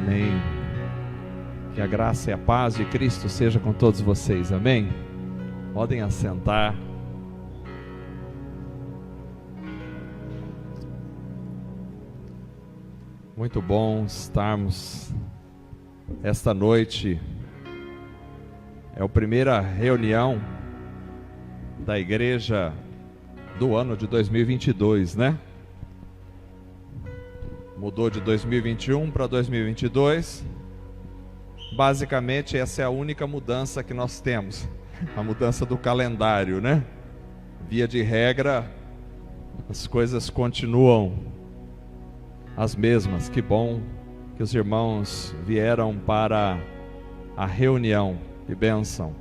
Amém. Que a graça e a paz de Cristo seja com todos vocês. Amém. Podem assentar. Muito bom estarmos esta noite. É a primeira reunião da igreja do ano de 2022, né? Mudou de 2021 para 2022. Basicamente essa é a única mudança que nós temos, a mudança do calendário, né? Via de regra, as coisas continuam as mesmas. Que bom que os irmãos vieram para a reunião. Que bênção.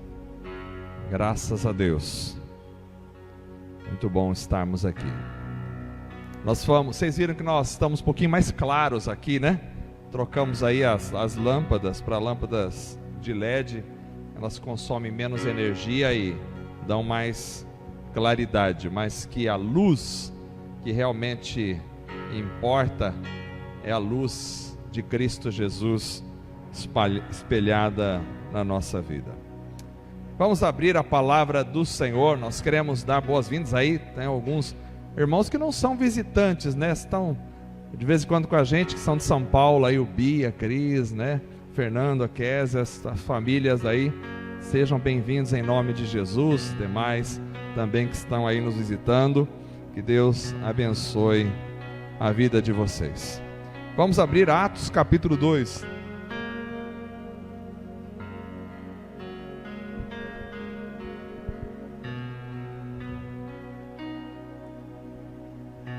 Graças a Deus. Muito bom estarmos aqui. Vocês viram que nós estamos um pouquinho mais claros aqui, né? Trocamos aí as lâmpadas para lâmpadas de LED. Elas consomem menos energia e dão mais claridade. Mas que a luz que realmente importa é a luz de Cristo Jesus espelhada na nossa vida. Vamos abrir a palavra do Senhor. Nós queremos dar boas-vindas aí. Tem alguns irmãos que não são visitantes, né? Estão de vez em quando com a gente, que são de São Paulo, aí o Bia, a Cris, né? Fernando, a Kézia, as famílias aí. Sejam bem-vindos em nome de Jesus. Demais também que estão aí nos visitando. Que Deus abençoe a vida de vocês. Vamos abrir Atos capítulo 2.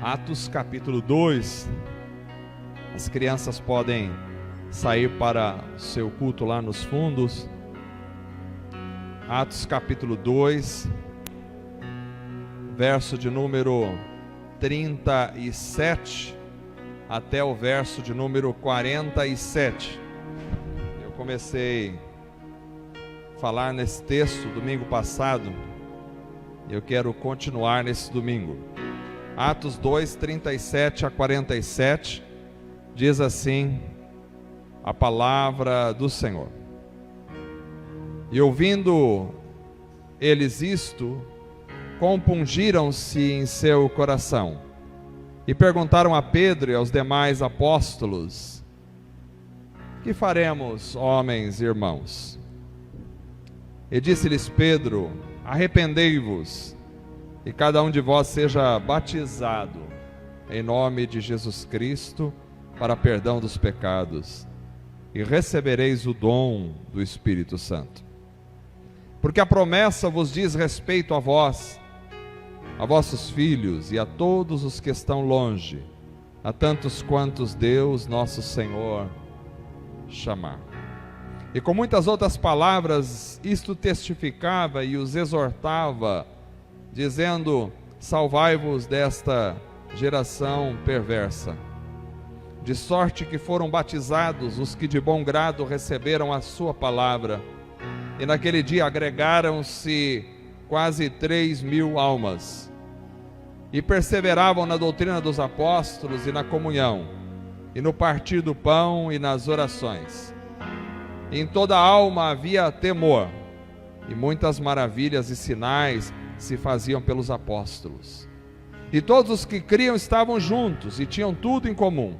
Atos capítulo 2. As crianças podem sair para o seu culto lá nos fundos. Atos capítulo 2, verso de número 37 até o verso de número 47. Eu comecei a falar nesse texto domingo passado e eu quero continuar nesse domingo. Atos 2, 37 a 47, diz assim a palavra do Senhor. E ouvindo eles isto, compungiram-se em seu coração, e perguntaram a Pedro e aos demais apóstolos: que faremos, homens e irmãos? E disse-lhes Pedro: arrependei-vos, e cada um de vós seja batizado em nome de Jesus Cristo para perdão dos pecados, e recebereis o dom do Espírito Santo. Porque a promessa vos diz respeito a vós, a vossos filhos e a todos os que estão longe, a tantos quantos Deus nosso Senhor chamar. E com muitas outras palavras isto testificava e os exortava, dizendo: salvai-vos desta geração perversa. De sorte que foram batizados os que de bom grado receberam a sua palavra, e naquele dia agregaram-se quase 3.000 almas, e perseveravam na doutrina dos apóstolos e na comunhão, e no partir do pão e nas orações. E em toda a alma havia temor, e muitas maravilhas e sinais se faziam pelos apóstolos. E todos os que criam estavam juntos e tinham tudo em comum,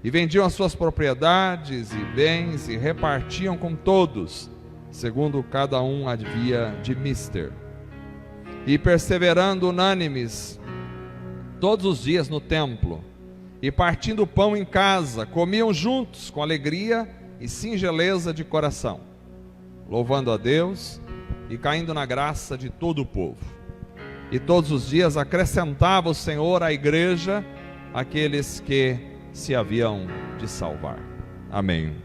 e vendiam as suas propriedades e bens e repartiam com todos, segundo cada um havia de mister. E perseverando unânimes todos os dias no templo, e partindo o pão em casa, comiam juntos com alegria e singeleza de coração, louvando a Deus e caindo na graça de todo o povo. E todos os dias acrescentava o Senhor à igreja aqueles que se haviam de salvar. Amém.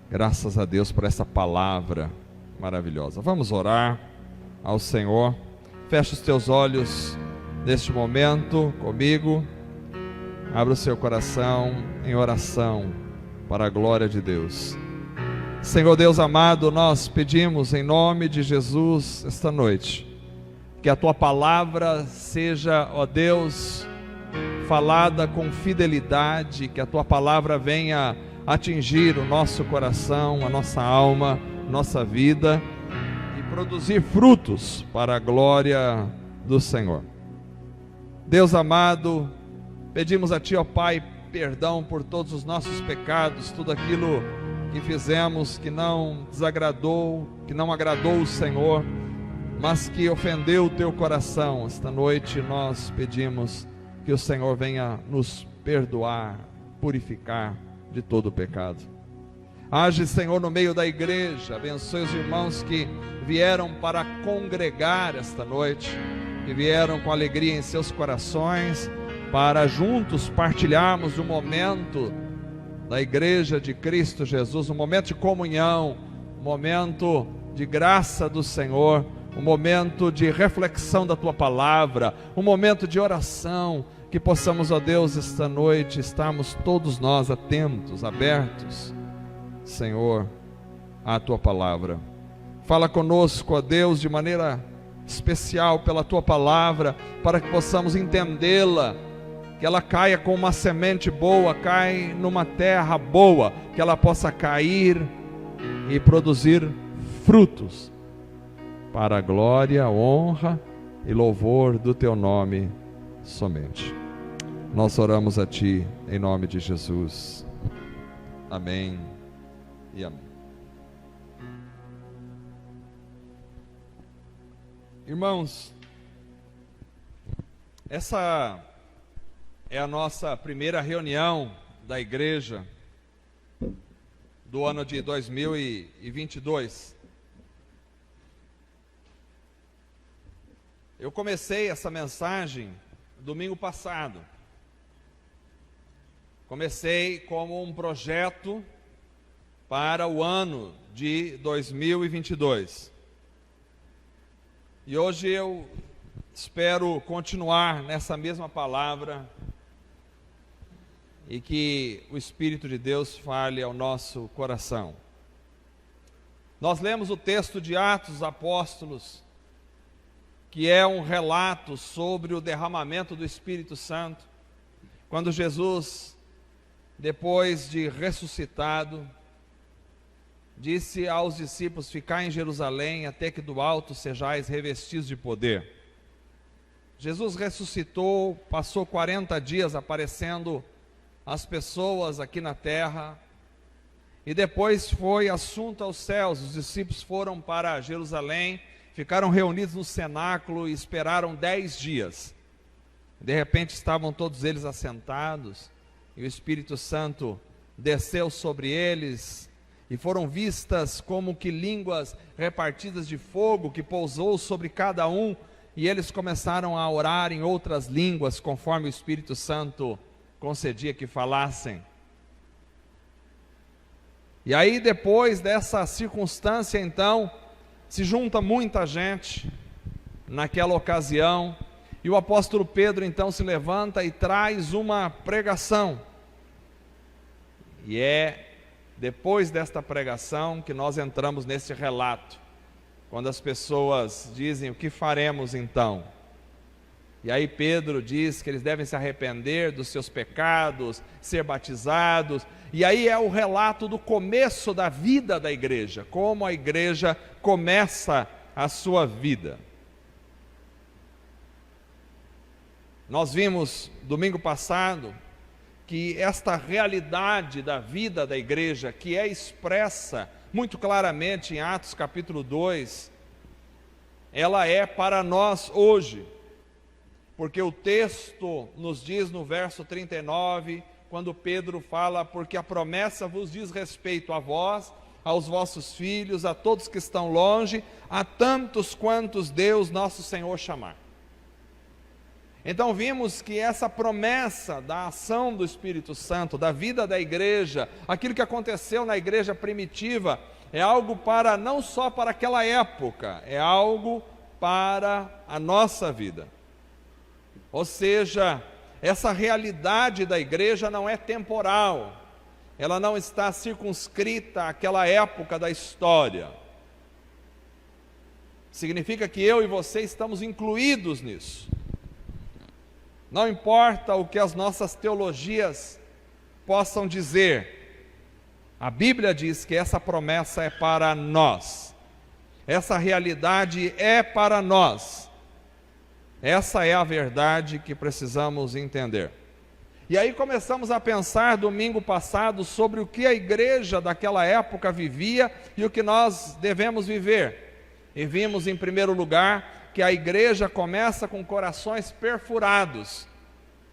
Graças a Deus por essa palavra maravilhosa. Vamos orar ao Senhor. Feche os teus olhos neste momento comigo. Abra o seu coração em oração para a glória de Deus. Senhor Deus amado, nós pedimos em nome de Jesus esta noite, que a tua palavra seja, ó Deus, falada com fidelidade, que a tua palavra venha atingir o nosso coração, a nossa alma, nossa vida e produzir frutos para a glória do Senhor. Deus amado, pedimos a Ti, ó Pai, perdão por todos os nossos pecados, tudo aquilo que fizemos que não desagradou, que não agradou o Senhor, mas que ofendeu o Teu coração. Esta noite nós pedimos que o Senhor venha nos perdoar, purificar de todo o pecado. Age, Senhor, no meio da igreja, abençoe os irmãos que vieram para congregar esta noite, que vieram com alegria em seus corações, para juntos partilharmos o momento da igreja de Cristo Jesus, um momento de comunhão, um momento de graça do Senhor, um momento de reflexão da Tua palavra, um momento de oração, que possamos, ó Deus, esta noite estarmos todos nós atentos, abertos, Senhor, à Tua palavra. Fala conosco, ó Deus, de maneira especial pela Tua palavra, para que possamos entendê-la, que ela caia com uma semente boa, cai numa terra boa, que ela possa cair e produzir frutos, para a glória, honra e louvor do Teu nome somente. Nós oramos a Ti, em nome de Jesus. Amém e amém. Irmãos, essa é a nossa primeira reunião da igreja do ano de 2022. Eu comecei essa mensagem domingo passado. Comecei como um projeto para o ano de 2022. E hoje eu espero continuar nessa mesma palavra e que o Espírito de Deus fale ao nosso coração. Nós lemos o texto de Atos dos Apóstolos, que é um relato sobre o derramamento do Espírito Santo, quando Jesus, depois de ressuscitado, disse aos discípulos: ficai em Jerusalém até que do alto sejais revestidos de poder. Jesus ressuscitou, passou 40 dias aparecendo às pessoas aqui na terra, e depois foi assunto aos céus. Os discípulos foram para Jerusalém, ficaram reunidos no cenáculo e esperaram 10 dias. De repente estavam todos eles assentados, e o Espírito Santo desceu sobre eles, e foram vistas como que línguas repartidas de fogo, que pousou sobre cada um, e eles começaram a orar em outras línguas, conforme o Espírito Santo concedia que falassem. E aí, depois dessa circunstância, então, se junta muita gente naquela ocasião, e o apóstolo Pedro então se levanta e traz uma pregação. E é depois desta pregação que nós entramos nesse relato, quando as pessoas dizem: o que faremos então? E aí Pedro diz que eles devem se arrepender dos seus pecados, ser batizados. E aí é o relato do começo da vida da igreja, como a igreja começa a sua vida. Nós vimos domingo passado que esta realidade da vida da igreja, que é expressa muito claramente em Atos capítulo 2, ela é para nós hoje, porque o texto nos diz no verso 39, quando Pedro fala: porque a promessa vos diz respeito a vós, aos vossos filhos, a todos que estão longe, a tantos quantos Deus nosso Senhor chamar. Então vimos que essa promessa da ação do Espírito Santo, da vida da igreja, aquilo que aconteceu na igreja primitiva, é algo para, não só para aquela época, é algo para a nossa vida. Ou seja, essa realidade da igreja não é temporal, ela não está circunscrita àquela época da história. Significa que eu e você estamos incluídos nisso. Não importa o que as nossas teologias possam dizer, A Bíblia diz que essa promessa é para nós. Essa realidade é para nós. Essa é a verdade que precisamos entender. E aí começamos a pensar domingo passado sobre o que a igreja daquela época vivia e o que nós devemos viver. E vimos em primeiro lugar que a igreja começa com corações perfurados,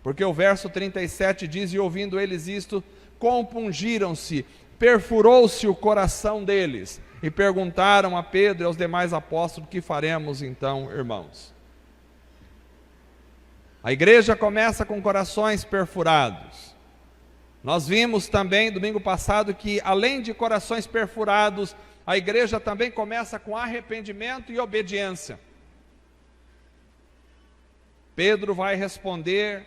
porque o verso 37 diz: e ouvindo eles isto, compungiram-se, perfurou-se o coração deles, e perguntaram a Pedro e aos demais apóstolos: que faremos então, irmãos? A igreja começa com corações perfurados. Nós vimos também domingo passado que, além de corações perfurados, a igreja também começa com arrependimento e obediência. Pedro vai responder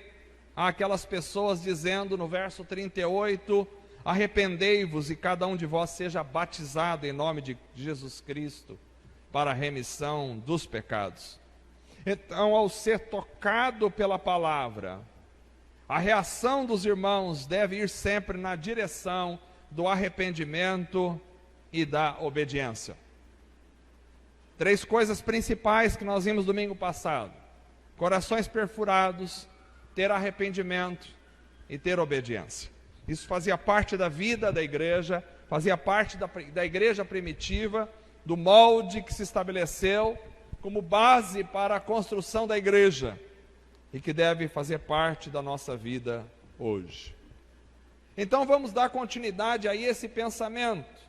àquelas pessoas dizendo no verso 38: arrependei-vos e cada um de vós seja batizado em nome de Jesus Cristo para a remissão dos pecados. Então, ao ser tocado pela palavra, a reação dos irmãos deve ir sempre na direção do arrependimento e da obediência. 3 coisas principais que nós vimos domingo passado: corações perfurados, ter arrependimento e ter obediência. Isso fazia parte da vida da igreja, fazia parte da igreja primitiva, do molde que se estabeleceu como base para a construção da igreja e que deve fazer parte da nossa vida hoje. Então vamos dar continuidade a esse pensamento,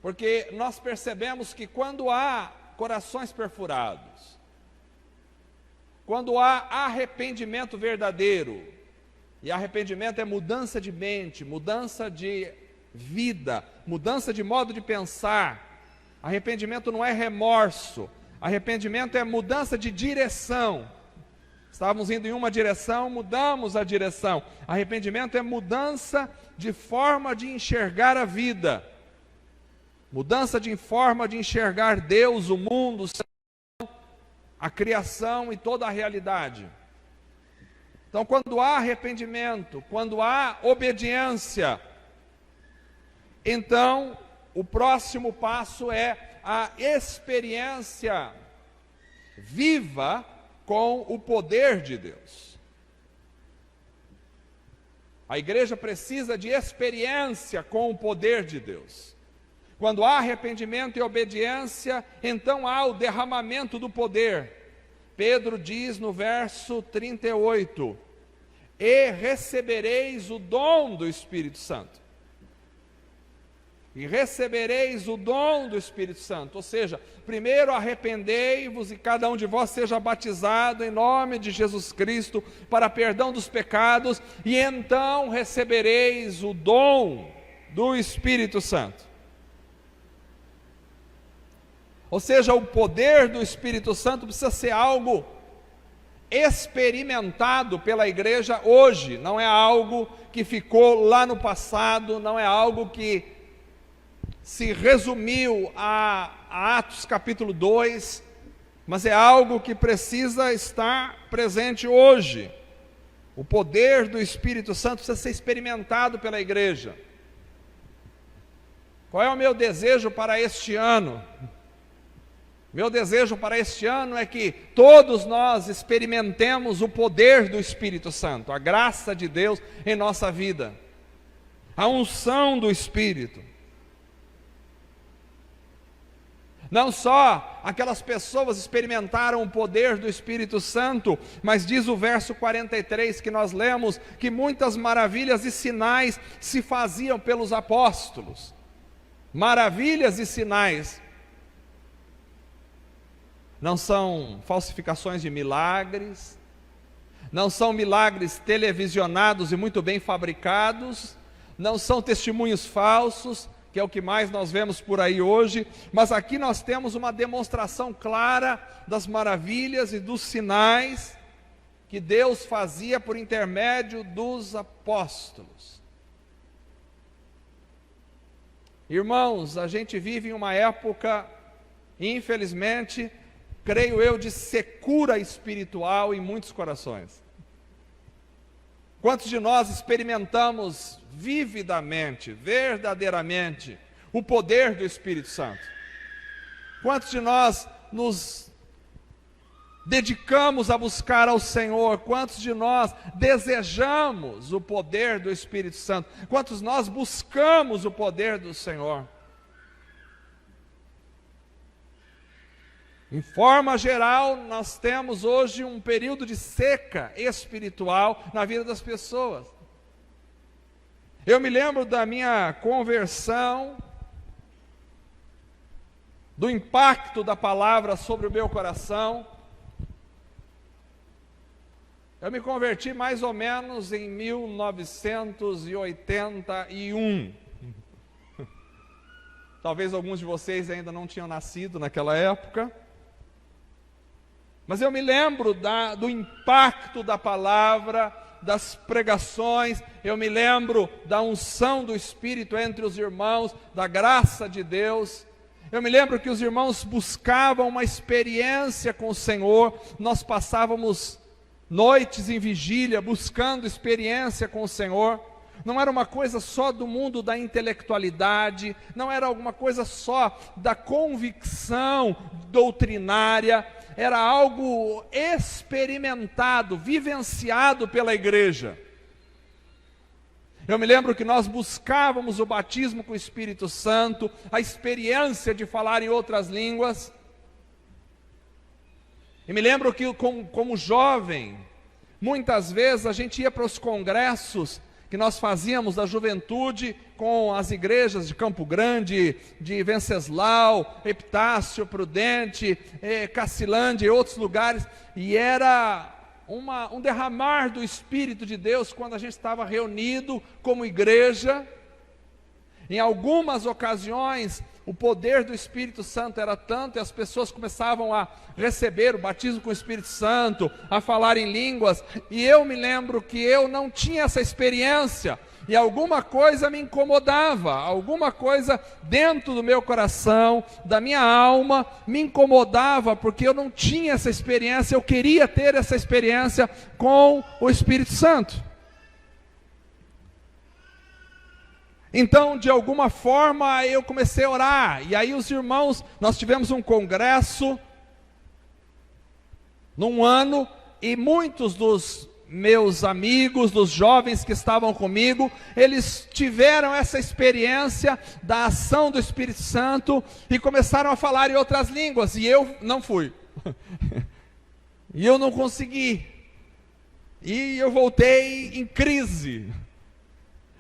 porque nós percebemos que quando há corações perfurados, quando há arrependimento verdadeiro, e arrependimento é mudança de mente, mudança de vida, mudança de modo de pensar. Arrependimento não é remorso, arrependimento é mudança de direção. Estávamos indo em uma direção, mudamos a direção. Arrependimento é mudança de forma de enxergar a vida, mudança de forma de enxergar Deus, o mundo, o céu, a criação e toda a realidade. Então, quando há arrependimento, quando há obediência, então o próximo passo é a experiência viva com o poder de Deus. A igreja precisa de experiência com o poder de Deus. Quando há arrependimento e obediência, então há o derramamento do poder. Pedro diz no verso 38: e recebereis o dom do Espírito Santo. E recebereis o dom do Espírito Santo. Ou seja, primeiro arrependei-vos e cada um de vós seja batizado em nome de Jesus Cristo para perdão dos pecados, e então recebereis o dom do Espírito Santo. Ou seja, o poder do Espírito Santo precisa ser algo experimentado pela igreja hoje, não é algo que ficou lá no passado, não é algo que se resumiu a Atos capítulo 2, mas é algo que precisa estar presente hoje. O poder do Espírito Santo precisa ser experimentado pela igreja. Qual é o meu desejo para este ano? Meu desejo para este ano é que todos nós experimentemos o poder do Espírito Santo, a graça de Deus em nossa vida, a unção do Espírito. Não só aquelas pessoas experimentaram o poder do Espírito Santo, mas diz o verso 43 que nós lemos, que muitas maravilhas e sinais se faziam pelos apóstolos. Maravilhas e sinais. Não são falsificações de milagres, não são milagres televisionados e muito bem fabricados, não são testemunhos falsos, que é o que mais nós vemos por aí hoje, mas aqui nós temos uma demonstração clara das maravilhas e dos sinais que Deus fazia por intermédio dos apóstolos. Irmãos, a gente vive em uma época, infelizmente, creio eu, de secura espiritual em muitos corações. Quantos de nós experimentamos vividamente, verdadeiramente, o poder do Espírito Santo? Quantos de nós nos dedicamos a buscar ao Senhor? Quantos de nós desejamos o poder do Espírito Santo? Quantos nós buscamos o poder do Senhor? Em forma geral, nós temos hoje um período de seca espiritual na vida das pessoas. Eu me lembro da minha conversão, do impacto da palavra sobre o meu coração. Eu me converti mais ou menos em 1981. Talvez alguns de vocês ainda não tinham nascido naquela época. Mas eu me lembro do impacto da palavra, das pregações, eu me lembro da unção do Espírito entre os irmãos, da graça de Deus. Eu me lembro que os irmãos buscavam uma experiência com o Senhor, nós passávamos noites em vigília buscando experiência com o Senhor. Não era uma coisa só do mundo da intelectualidade, não era alguma coisa só da convicção doutrinária, era algo experimentado, vivenciado pela igreja. Eu me lembro que nós buscávamos o batismo com o Espírito Santo, a experiência de falar em outras línguas. E me lembro que como jovem, muitas vezes a gente ia para os congressos que nós fazíamos da juventude com as igrejas de Campo Grande, de Venceslau, Epitácio, Prudente, Cacilândia e outros lugares, e era um derramar do Espírito de Deus quando a gente estava reunido como igreja. Em algumas ocasiões, o poder do Espírito Santo era tanto, e as pessoas começavam a receber o batismo com o Espírito Santo, a falar em línguas, e eu me lembro que eu não tinha essa experiência, e alguma coisa me incomodava, alguma coisa dentro do meu coração, da minha alma, me incomodava, porque eu não tinha essa experiência, eu queria ter essa experiência com o Espírito Santo. Então, de alguma forma, eu comecei a orar, e aí os irmãos, nós tivemos um congresso, num ano, e muitos dos meus amigos, dos jovens que estavam comigo, eles tiveram essa experiência da ação do Espírito Santo, e começaram a falar em outras línguas, e eu não fui, e eu não consegui, e eu voltei em crise,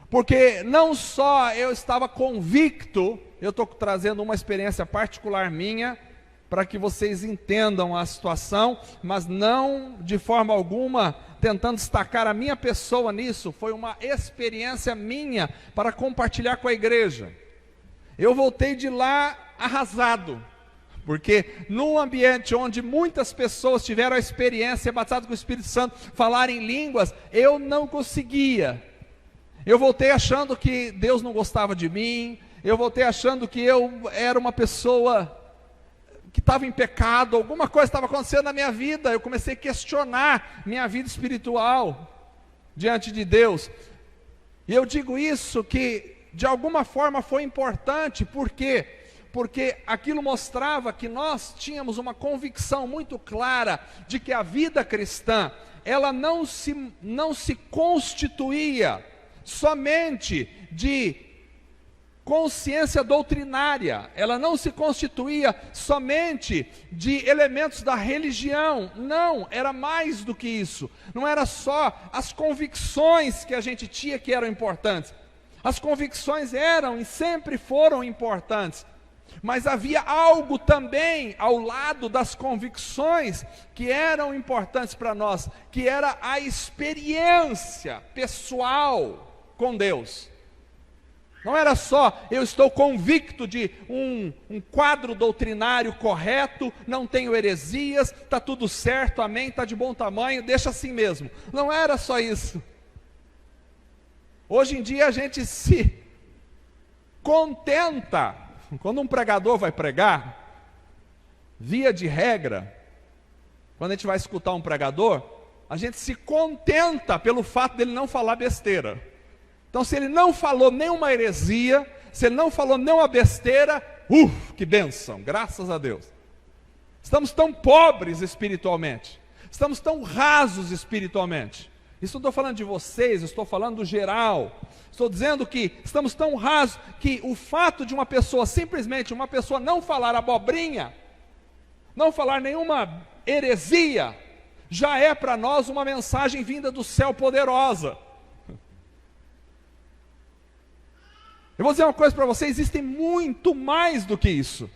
porque não só eu estava convicto, eu estou trazendo uma experiência particular minha, para que vocês entendam a situação, mas não de forma alguma tentando destacar a minha pessoa nisso, foi uma experiência minha para compartilhar com a igreja. Eu voltei de lá arrasado, porque num ambiente onde muitas pessoas tiveram a experiência, batizado com o Espírito Santo, falar em línguas, eu não conseguia. Eu voltei achando que Deus não gostava de mim, eu voltei achando que eu era uma pessoa que estava em pecado, alguma coisa estava acontecendo na minha vida, eu comecei a questionar minha vida espiritual diante de Deus. E eu digo isso que de alguma forma foi importante, por quê? Porque aquilo mostrava que nós tínhamos uma convicção muito clara de que a vida cristã, ela não se constituía somente de consciência doutrinária, ela não se constituía somente de elementos da religião, não, era mais do que isso, não era só as convicções que a gente tinha que eram importantes, as convicções eram e sempre foram importantes, mas havia algo também ao lado das convicções que eram importantes para nós, que era a experiência pessoal com Deus. Não era só, eu estou convicto de um quadro doutrinário correto, não tenho heresias, está tudo certo, amém, está de bom tamanho, deixa assim mesmo. Não era só isso. Hoje em dia a gente se contenta, quando um pregador vai pregar, via de regra, quando a gente vai escutar um pregador, a gente se contenta pelo fato dele não falar besteira. Então, se ele não falou nenhuma heresia, se ele não falou nenhuma besteira, que bênção, graças a Deus. Estamos tão pobres espiritualmente, estamos tão rasos espiritualmente. Isso não estou falando de vocês, eu estou falando do geral. Estou dizendo que estamos tão rasos que o fato de uma pessoa, simplesmente uma pessoa não falar abobrinha, não falar nenhuma heresia, já é para nós uma mensagem vinda do céu poderosa. Eu vou dizer uma coisa para vocês, existem muito mais do que isso.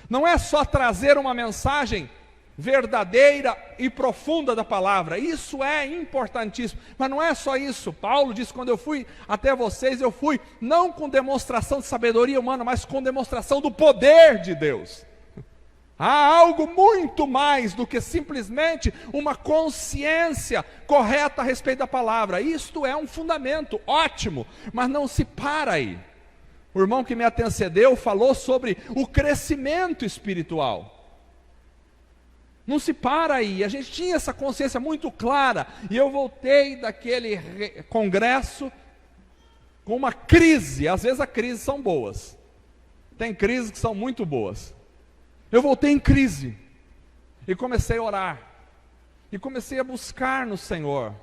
Não é só trazer uma mensagem verdadeira e profunda da palavra, isso é importantíssimo, mas não é só isso. Paulo disse, quando eu fui até vocês, eu fui não com demonstração de sabedoria humana, mas com demonstração do poder de Deus. Há algo muito mais do que simplesmente uma consciência correta a respeito da palavra. Isto é um fundamento ótimo, mas não se para aí. O irmão que me antecedeu falou sobre o crescimento espiritual. Não se para aí, a gente tinha essa consciência muito clara, e eu voltei daquele congresso com uma crise. Às vezes as crises são boas, tem crises que são muito boas. Eu voltei em crise, e comecei a orar, e comecei a buscar no Senhor.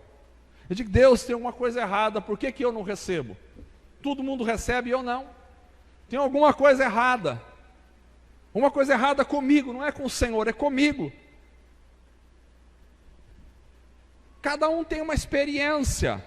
Eu digo, Deus, tem alguma coisa errada, por que eu não recebo? Todo mundo recebe e eu não. Tem alguma coisa errada, uma coisa errada comigo, não é com o Senhor, é comigo. Cada um tem uma experiência.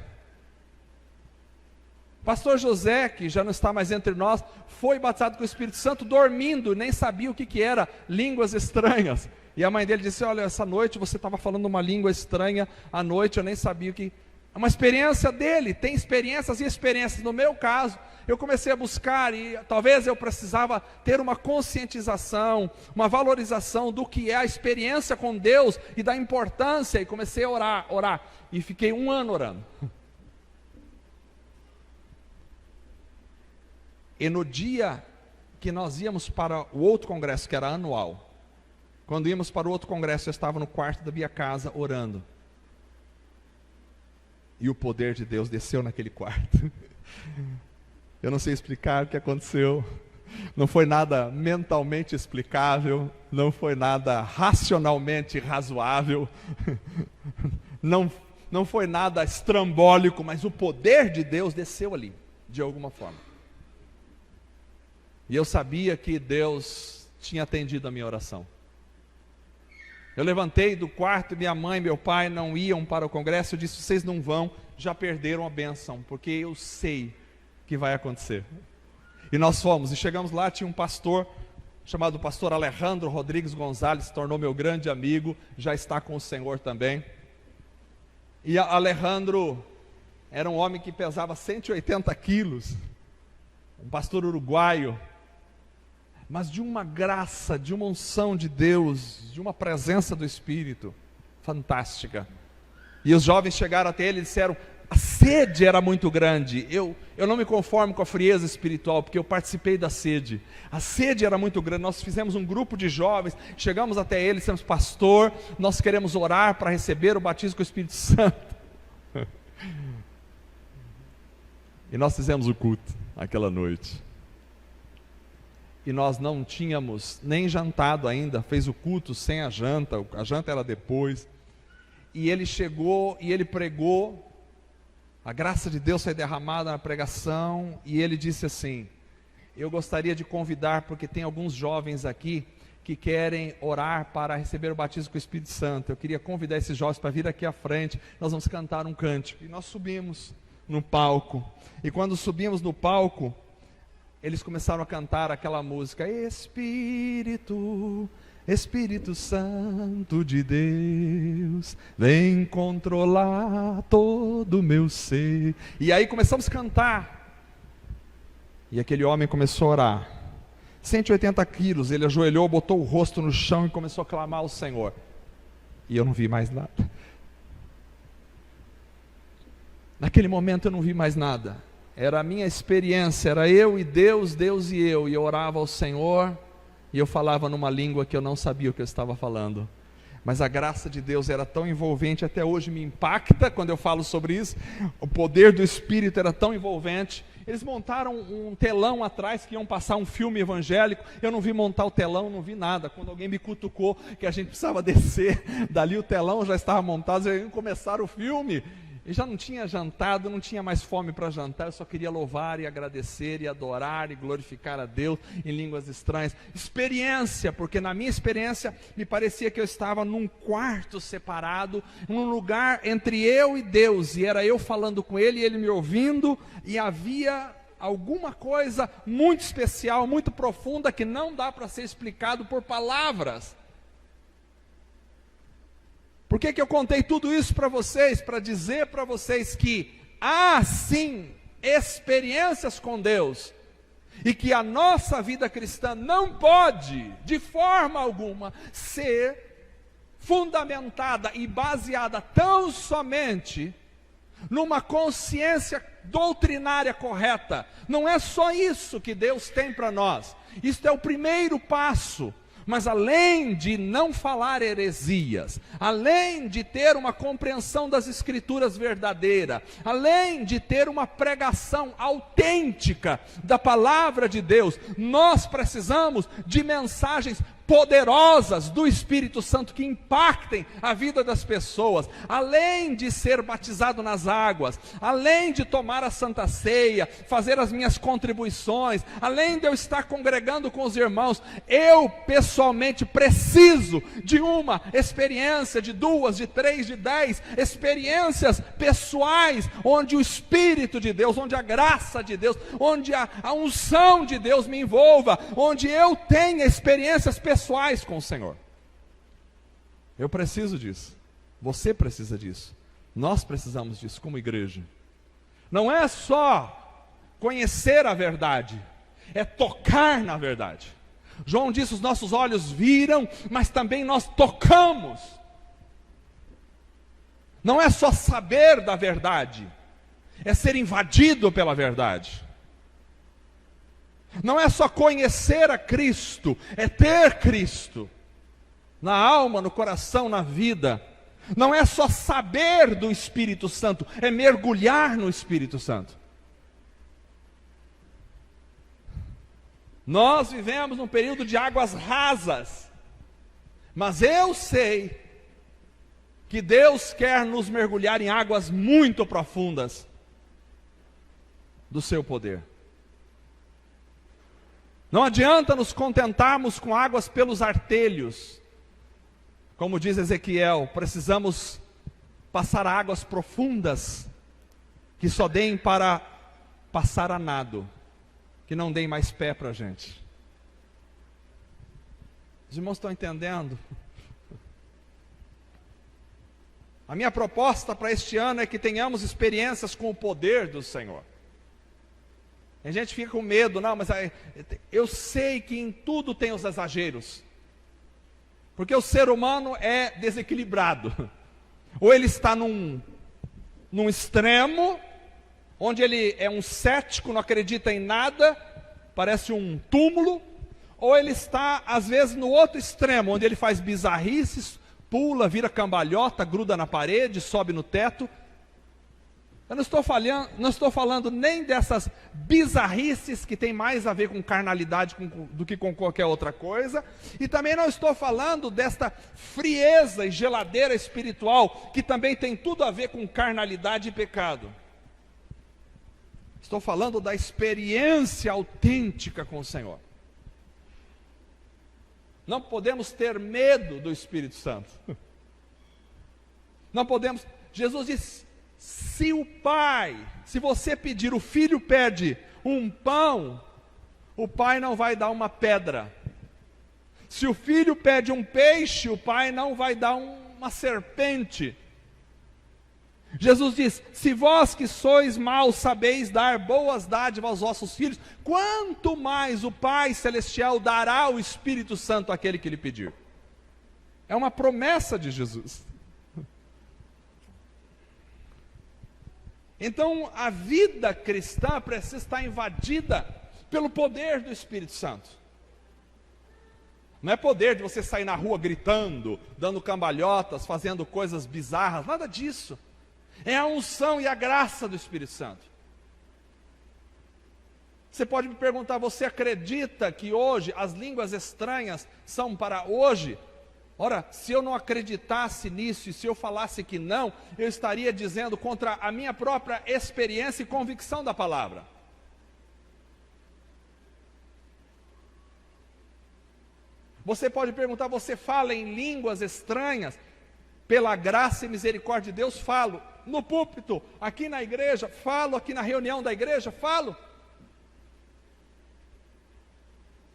Pastor José, que já não está mais entre nós, foi batizado com o Espírito Santo dormindo, nem sabia o que era línguas estranhas. E a mãe dele disse, olha, essa noite você estava falando uma língua estranha, à noite eu nem sabia o que... É uma experiência dele, tem experiências e experiências. No meu caso, eu comecei a buscar, e talvez eu precisava ter uma conscientização, uma valorização do que é a experiência com Deus e da importância, e comecei a orar, e fiquei 1 ano orando. E no dia que nós íamos para o outro congresso, que era anual, quando íamos para o outro congresso, eu estava no quarto da minha casa orando. E o poder de Deus desceu naquele quarto. Eu não sei explicar o que aconteceu. Não foi nada mentalmente explicável, não foi nada racionalmente razoável, não foi nada estrambólico, mas o poder de Deus desceu ali, de alguma forma. E eu sabia que Deus tinha atendido a minha oração. Eu levantei do quarto, minha mãe e meu pai não iam para o congresso. Eu disse, vocês não vão, já perderam a bênção, porque eu sei que vai acontecer. E nós fomos, e chegamos lá, tinha um pastor, chamado pastor Alejandro Rodrigues Gonzalez, se tornou meu grande amigo, já está com o Senhor também. E Alejandro era um homem que pesava 180 quilos, um pastor uruguaio, mas de uma graça, de uma unção de Deus, de uma presença do Espírito fantástica. E os jovens chegaram até ele e disseram, a sede era muito grande. Eu não me conformo com a frieza espiritual, porque eu participei da sede. A sede era muito grande. Nós fizemos um grupo de jovens, chegamos até ele, dissemos, pastor, nós queremos orar para receber o batismo com o Espírito Santo. E nós fizemos o culto aquela noite. E nós não tínhamos nem jantado ainda, fez o culto sem a janta era depois. E ele chegou e ele pregou, a graça de Deus foi derramada na pregação, e ele disse assim, eu gostaria de convidar, porque tem alguns jovens aqui que querem orar para receber o batismo com o Espírito Santo, eu queria convidar esses jovens para vir aqui à frente, nós vamos cantar um cântico. E nós subimos no palco, e quando subimos no palco, eles começaram a cantar aquela música, Espírito, Espírito Santo de Deus, vem controlar todo o meu ser. E aí começamos a cantar, e aquele homem começou a orar, 180 quilos, ele ajoelhou, botou o rosto no chão e começou a clamar ao Senhor, e eu não vi mais nada. Naquele momento eu não vi mais nada. Era a minha experiência, era eu e Deus, Deus e eu orava ao Senhor, e eu falava numa língua que eu não sabia o que eu estava falando, Mas a graça de Deus era tão envolvente, até hoje me impacta quando eu falo sobre isso. O poder do Espírito era tão envolvente. Eles montaram um telão atrás, que iam passar um filme evangélico. Eu não vi montar o telão, não vi nada. Quando alguém me cutucou que a gente precisava descer, dali o telão já estava montado, já iam começar o filme. Eu já não tinha jantado, não tinha mais fome para jantar, eu só queria louvar e agradecer e adorar e glorificar a Deus em línguas estranhas. Experiência, porque na minha experiência me parecia que eu estava num quarto separado, num lugar entre eu e Deus, e era eu falando com Ele e Ele me ouvindo, e havia alguma coisa muito especial, muito profunda, que não dá para ser explicado por palavras. Por que eu contei tudo isso para vocês? Para dizer para vocês que há sim experiências com Deus, e que a nossa vida cristã não pode, de forma alguma, ser fundamentada e baseada tão somente numa consciência doutrinária correta. Não é só isso que Deus tem para nós. Isso é o primeiro passo. Mas além de não falar heresias, além de ter uma compreensão das Escrituras verdadeira, além de ter uma pregação autêntica da palavra de Deus, nós precisamos de mensagens poderosas do Espírito Santo que impactem a vida das pessoas. Além de ser batizado nas águas, além de tomar a Santa Ceia, fazer as minhas contribuições, além de eu estar congregando com os irmãos, eu pessoalmente preciso de uma experiência, de 2, de 3, de 10 experiências pessoais, onde o Espírito de Deus, onde a graça de Deus, onde a unção de Deus me envolva, onde eu tenha experiências pessoais com o Senhor. Eu preciso disso. Você precisa disso. Nós precisamos disso como igreja. Não é só conhecer a verdade, é tocar na verdade. João disse: os nossos olhos viram, mas também nós tocamos. Não é só saber da verdade, é ser invadido pela verdade. Não é só conhecer a Cristo, é ter Cristo na alma, no coração, na vida. Não é só saber do Espírito Santo, é mergulhar no Espírito Santo. Nós vivemos num período de águas rasas, mas eu sei que Deus quer nos mergulhar em águas muito profundas do seu poder. Não adianta nos contentarmos com águas pelos artelhos. Como diz Ezequiel, precisamos passar águas profundas, que só deem para passar a nado, que não deem mais pé para a gente. Os irmãos estão entendendo? A minha proposta para este ano é que tenhamos experiências com o poder do Senhor. A gente fica com medo, não, mas eu sei que em tudo tem os exageros, porque o ser humano é desequilibrado. Ou ele está num extremo, onde ele é um cético, não acredita em nada, parece um túmulo, ou ele está, às vezes, no outro extremo, onde ele faz bizarrices, pula, vira cambalhota, gruda na parede, sobe no teto. Eu não estou falando nem dessas bizarrices que tem mais a ver com carnalidade do que com qualquer outra coisa, e também não estou falando desta frieza e geladeira espiritual, que também tem tudo a ver com carnalidade e pecado. Estou falando da experiência autêntica com o Senhor. Não podemos ter medo do Espírito Santo. Não podemos. Jesus disse: se você pedir, o filho pede um pão, o pai não vai dar uma pedra. Se o filho pede um peixe, o pai não vai dar uma serpente. Jesus diz: se vós que sois maus sabeis dar boas dádivas aos vossos filhos, quanto mais o Pai Celestial dará o Espírito Santo àquele que lhe pedir. É uma promessa de Jesus. Então, a vida cristã precisa estar invadida pelo poder do Espírito Santo. Não é poder de você sair na rua gritando, dando cambalhotas, fazendo coisas bizarras, nada disso. É a unção e a graça do Espírito Santo. Você pode me perguntar, você acredita que hoje as línguas estranhas são para hoje? Ora, se eu não acreditasse nisso e se eu falasse que não, eu estaria dizendo contra a minha própria experiência e convicção da palavra. Você pode perguntar, você fala em línguas estranhas? Pela graça e misericórdia de Deus, falo. No púlpito, aqui na igreja, falo. Aqui na reunião da igreja, falo.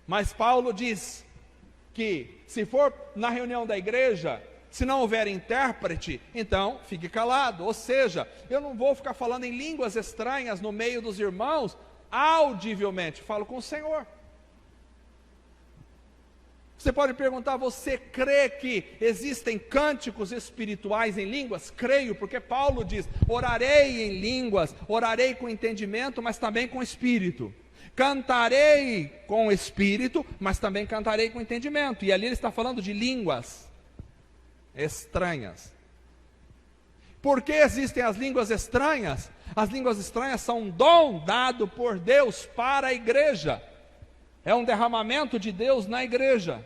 Mas Paulo diz que se for na reunião da igreja, se não houver intérprete, então fique calado. Ou seja, eu não vou ficar falando em línguas estranhas no meio dos irmãos, audivelmente, falo com o Senhor. Você pode perguntar, você crê que existem cânticos espirituais em línguas? Creio, porque Paulo diz, orarei em línguas, orarei com entendimento, mas também com espírito. Cantarei com espírito, mas também cantarei com entendimento. E ali ele está falando de línguas estranhas. Por que existem as línguas estranhas? As línguas estranhas são um dom dado por Deus para a igreja. É um derramamento de Deus na igreja.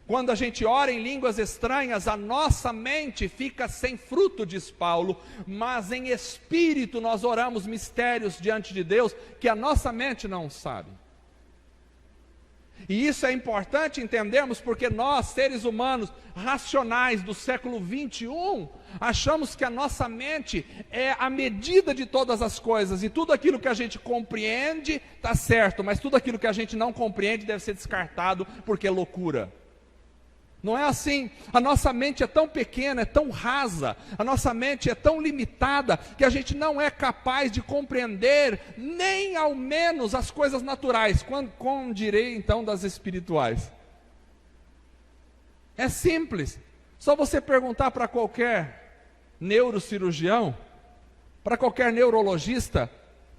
Quando a gente ora em línguas estranhas, a nossa mente fica sem fruto, diz Paulo, mas em espírito nós oramos mistérios diante de Deus que a nossa mente não sabe. E isso é importante entendermos porque nós, seres humanos racionais do século 21, achamos que a nossa mente é a medida de todas as coisas, e tudo aquilo que a gente compreende está certo, mas tudo aquilo que a gente não compreende deve ser descartado porque é loucura. Não é assim. A nossa mente é tão pequena, é tão rasa, a nossa mente é tão limitada, que a gente não é capaz de compreender nem ao menos as coisas naturais, como direi então das espirituais. É simples, só você perguntar para qualquer neurocirurgião, para qualquer neurologista,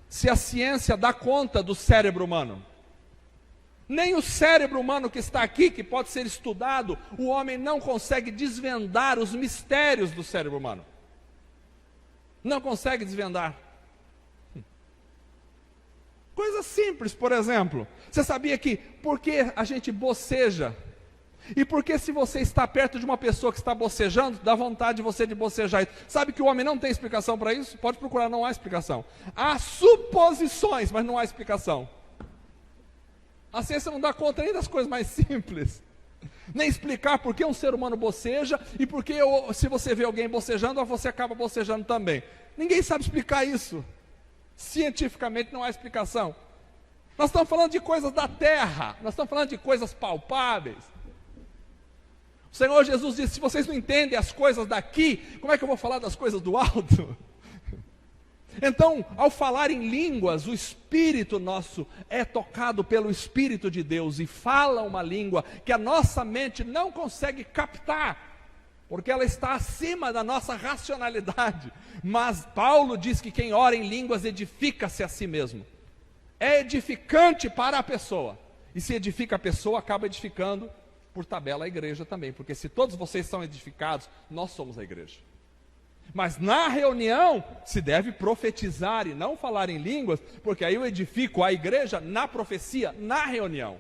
se a ciência dá conta do cérebro humano. Nem o cérebro humano que está aqui, que pode ser estudado, o homem não consegue desvendar os mistérios do cérebro humano. Não consegue desvendar. Coisa simples, por exemplo. Você sabia que por que a gente boceja? E por que se você está perto de uma pessoa que está bocejando, dá vontade de você de bocejar? Sabe que o homem não tem explicação para isso? Pode procurar, não há explicação. Há suposições, mas não há explicação. A ciência não dá conta nem das coisas mais simples, nem explicar por que um ser humano boceja e por que se você vê alguém bocejando, você acaba bocejando também. Ninguém sabe explicar isso. Cientificamente não há explicação. Nós estamos falando de coisas da terra, nós estamos falando de coisas palpáveis. O Senhor Jesus disse, se vocês não entendem as coisas daqui, como é que eu vou falar das coisas do alto? Então, ao falar em línguas, o espírito nosso é tocado pelo Espírito de Deus e fala uma língua que a nossa mente não consegue captar, porque ela está acima da nossa racionalidade. Mas Paulo diz que quem ora em línguas edifica-se a si mesmo. É edificante para a pessoa, e se edifica a pessoa, acaba edificando por tabela a igreja também, porque se todos vocês são edificados, nós somos a igreja. Mas na reunião se deve profetizar e não falar em línguas, porque aí eu edifico a igreja na profecia, na reunião.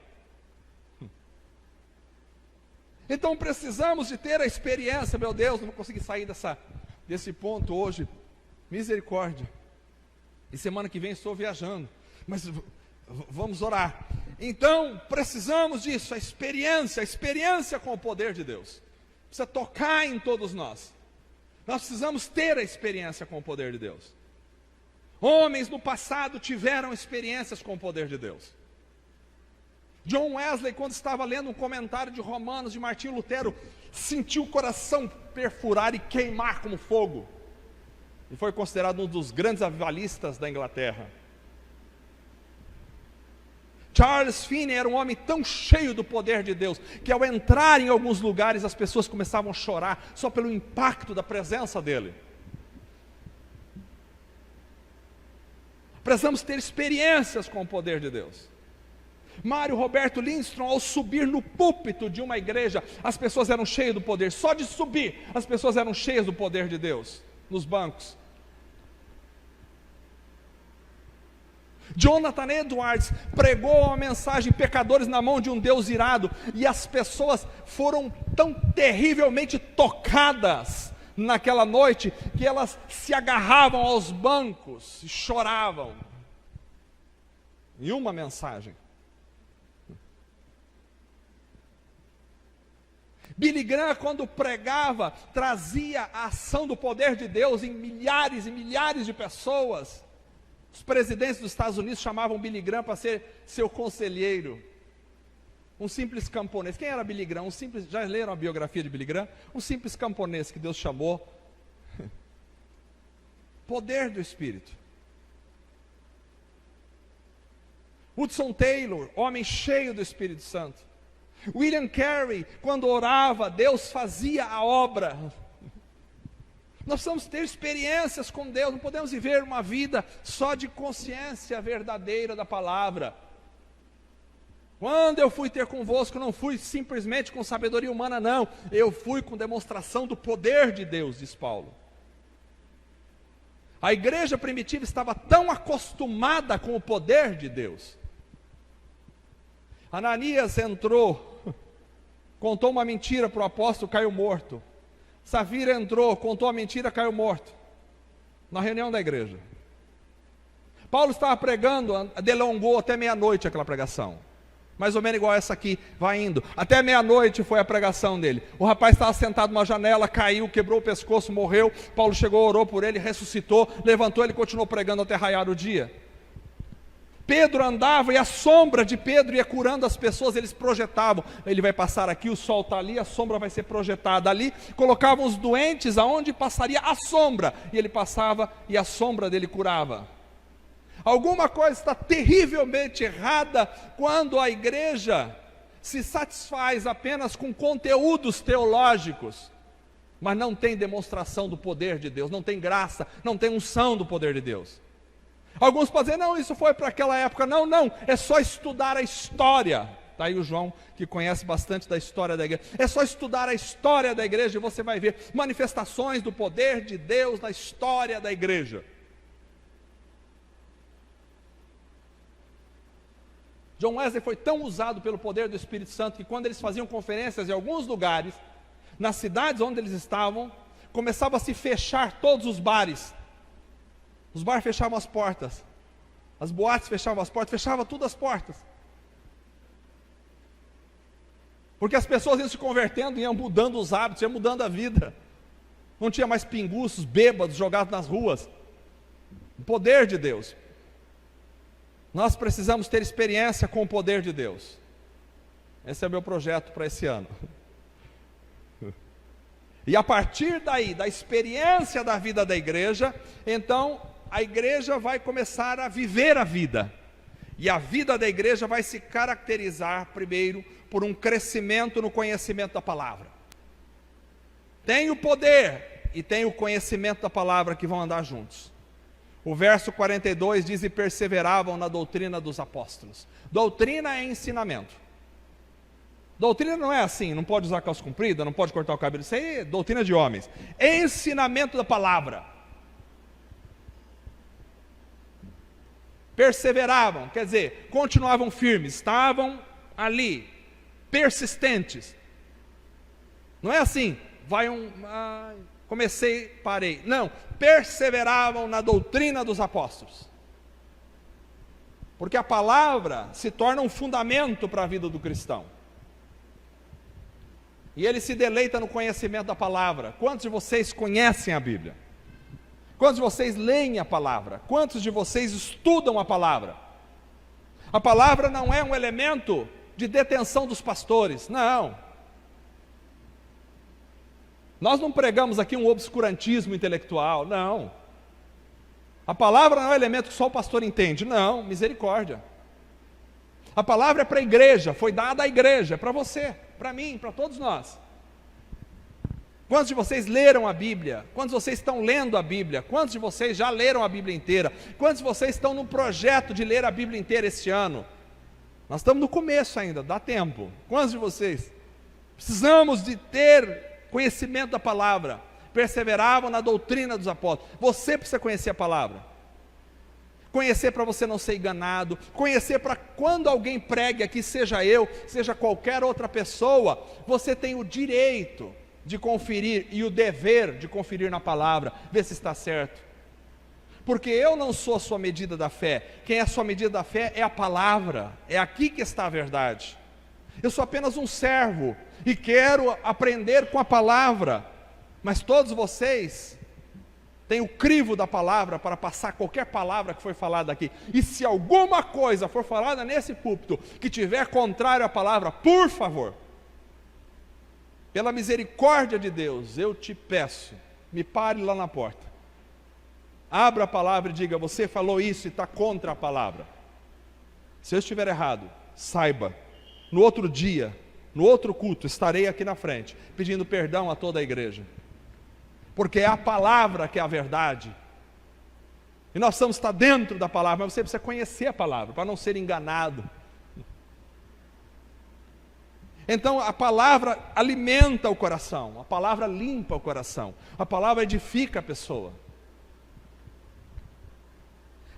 Então precisamos de ter a experiência, meu Deus, não vou conseguir sair desse ponto hoje, misericórdia. E semana que vem estou viajando, mas vamos orar. Então precisamos disso, a experiência com o poder de Deus. Precisa tocar em todos nós. Nós precisamos ter a experiência com o poder de Deus. Homens no passado tiveram experiências com o poder de Deus. John Wesley, quando estava lendo um comentário de Romanos de Martinho Lutero, sentiu o coração perfurar e queimar como fogo. E foi considerado um dos grandes avivalistas da Inglaterra. Charles Finney era um homem tão cheio do poder de Deus, que ao entrar em alguns lugares as pessoas começavam a chorar, só pelo impacto da presença dele. Precisamos ter experiências com o poder de Deus. Mário Roberto Lindstrom, ao subir no púlpito de uma igreja, as pessoas eram cheias do poder. Só de subir, as pessoas eram cheias do poder de Deus, nos bancos. Jonathan Edwards pregou uma mensagem: pecadores na mão de um Deus irado, e as pessoas foram tão terrivelmente tocadas naquela noite, que elas se agarravam aos bancos e choravam. Em uma mensagem. Billy Graham, quando pregava, trazia a ação do poder de Deus em milhares e milhares de pessoas. Os presidentes dos Estados Unidos chamavam Billy Graham para ser seu conselheiro. Um simples camponês. Quem era Billy Graham? Já leram a biografia de Billy Graham? Um simples camponês que Deus chamou. Poder do Espírito. Hudson Taylor, homem cheio do Espírito Santo. William Carey, quando orava, Deus fazia a obra. Nós precisamos ter experiências com Deus, não podemos viver uma vida só de consciência verdadeira da palavra. Quando eu fui ter convosco, não fui simplesmente com sabedoria humana, não. Eu fui com demonstração do poder de Deus, diz Paulo. A igreja primitiva estava tão acostumada com o poder de Deus. Ananias entrou, contou uma mentira para o apóstolo, caiu morto. Safira entrou, contou a mentira, caiu morto, na reunião da igreja. Paulo estava pregando, delongou até meia-noite aquela pregação, mais ou menos igual essa aqui, vai indo, até meia-noite foi a pregação dele. O rapaz estava sentado numa janela, caiu, quebrou o pescoço, morreu. Paulo chegou, orou por ele, ressuscitou, levantou, ele continuou pregando até raiar o dia. Pedro andava e a sombra de Pedro ia curando as pessoas, eles projetavam, ele vai passar aqui, o sol está ali, a sombra vai ser projetada ali, colocavam os doentes aonde passaria a sombra, e ele passava e a sombra dele curava. Alguma coisa está terrivelmente errada quando a igreja se satisfaz apenas com conteúdos teológicos, mas não tem demonstração do poder de Deus, não tem graça, não tem unção do poder de Deus. Alguns podem dizer: não, isso foi para aquela época. Não, é só estudar a história. Está aí o João, que conhece bastante da história da igreja. É só estudar a história da igreja e você vai ver manifestações do poder de Deus na história da igreja. John Wesley foi tão usado pelo poder do Espírito Santo que quando eles faziam conferências em alguns lugares, nas cidades onde eles estavam, começava a se fechar todos os bares. Os bares fechavam as portas, as boates fechavam as portas, fechava tudo as portas. Porque as pessoas iam se convertendo, iam mudando os hábitos, iam mudando a vida. Não tinha mais pinguços, bêbados jogados nas ruas. O poder de Deus. Nós precisamos ter experiência com o poder de Deus. Esse é o meu projeto para esse ano. E a partir daí, da experiência da vida da igreja, então a igreja vai começar a viver a vida. E a vida da igreja vai se caracterizar primeiro por um crescimento no conhecimento da palavra. Tem o poder e tem o conhecimento da palavra que vão andar juntos. O verso 42 diz: e perseveravam na doutrina dos apóstolos. Doutrina é ensinamento. Doutrina não é assim, não pode usar calça comprida, não pode cortar o cabelo. Isso aí é doutrina de homens. Ensinamento da palavra. Perseveravam, quer dizer, continuavam firmes, estavam ali, persistentes. Não é assim, comecei, parei. Não, perseveravam na doutrina dos apóstolos. Porque a palavra se torna um fundamento para a vida do cristão. E ele se deleita no conhecimento da palavra. Quantos de vocês conhecem a Bíblia? Quantos de vocês leem a palavra? Quantos de vocês estudam a palavra? A palavra não é um elemento de detenção dos pastores, não. Nós não pregamos aqui um obscurantismo intelectual, não. A palavra não é um elemento que só o pastor entende, não, misericórdia. A palavra é para a igreja, foi dada à igreja, é para você, para mim, para todos nós. Quantos de vocês leram a Bíblia? Quantos de vocês estão lendo a Bíblia? Quantos de vocês já leram a Bíblia inteira? Quantos de vocês estão no projeto de ler a Bíblia inteira este ano? Nós estamos no começo ainda, dá tempo. Quantos de vocês precisamos de ter conhecimento da palavra? Perseveravam na doutrina dos apóstolos. Você precisa conhecer a palavra. Conhecer para você não ser enganado. Conhecer para quando alguém pregue aqui, seja eu, seja qualquer outra pessoa, você tem o direito de conferir e o dever de conferir na palavra, ver se está certo. Porque eu não sou a sua medida da fé. Quem é a sua medida da fé é a palavra. É aqui que está a verdade. Eu sou apenas um servo e quero aprender com a palavra. Mas todos vocês têm o crivo da palavra para passar qualquer palavra que foi falada aqui. E se alguma coisa for falada nesse púlpito que tiver contrário à palavra, por favor, pela misericórdia de Deus, eu te peço, me pare lá na porta. Abra a palavra e diga: você falou isso e está contra a palavra. Se eu estiver errado, saiba, no outro dia, no outro culto, estarei aqui na frente, pedindo perdão a toda a igreja. Porque é a palavra que é a verdade. E nós precisamos estar dentro da palavra, mas você precisa conhecer a palavra, para não ser enganado. Então a palavra alimenta o coração, a palavra limpa o coração, a palavra edifica a pessoa.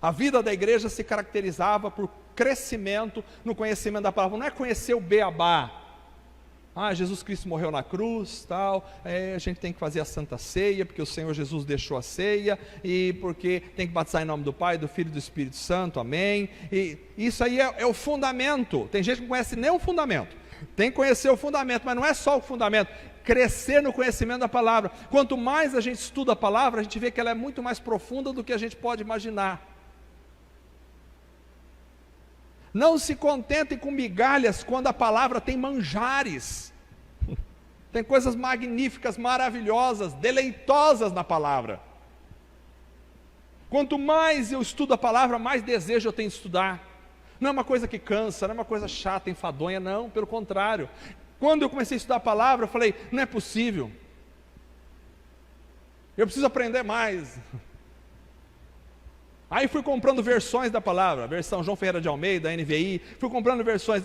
A vida da igreja se caracterizava por crescimento no conhecimento da palavra. Não é conhecer o beabá. Jesus Cristo morreu na cruz, tal, a gente tem que fazer a Santa Ceia, porque o Senhor Jesus deixou a ceia, e porque tem que batizar em nome do Pai, do Filho e do Espírito Santo, amém. E isso aí é o fundamento. Tem gente que não conhece nem o fundamento. Tem que conhecer o fundamento, mas não é só o fundamento. Crescer no conhecimento da palavra. Quanto mais a gente estuda a palavra, a gente vê que ela é muito mais profunda do que a gente pode imaginar. Não se contentem com migalhas quando a palavra tem manjares. Tem coisas magníficas, maravilhosas, deleitosas na palavra. Quanto mais eu estudo a palavra, mais desejo eu tenho de estudar. Não é uma coisa que cansa, não é uma coisa chata, enfadonha, não, pelo contrário. Quando eu comecei a estudar a palavra, eu falei: não é possível. Eu preciso aprender mais. Aí fui comprando versões da palavra, versão João Ferreira de Almeida, NVI, fui comprando versões,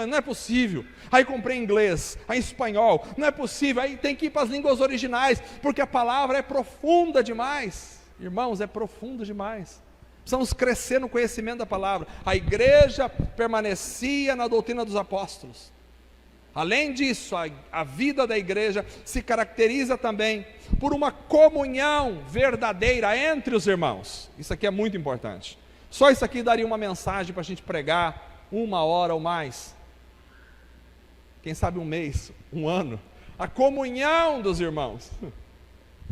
não é possível. Aí comprei em inglês, aí em espanhol, não é possível. Aí tem que ir para as línguas originais, porque a palavra é profunda demais. Irmãos, é profunda demais. Precisamos crescer no conhecimento da palavra. A igreja permanecia na doutrina dos apóstolos. Além disso, a vida da igreja se caracteriza também por uma comunhão verdadeira entre os irmãos. Isso aqui é muito importante. Só isso aqui daria uma mensagem para a gente pregar 1 hora ou mais. Quem sabe 1 mês, 1 ano. A comunhão dos irmãos.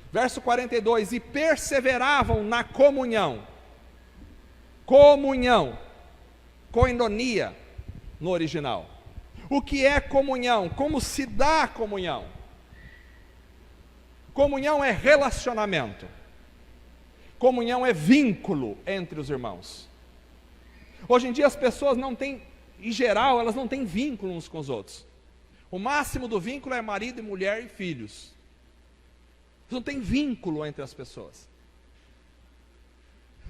Verso 42, e perseveravam na comunhão. Comunhão. Koinonia no original. O que é comunhão? Como se dá a comunhão? Comunhão é relacionamento. Comunhão é vínculo entre os irmãos. Hoje em dia as pessoas não têm, em geral, elas não têm vínculo uns com os outros. O máximo do vínculo é marido e mulher e filhos. Não tem vínculo entre as pessoas.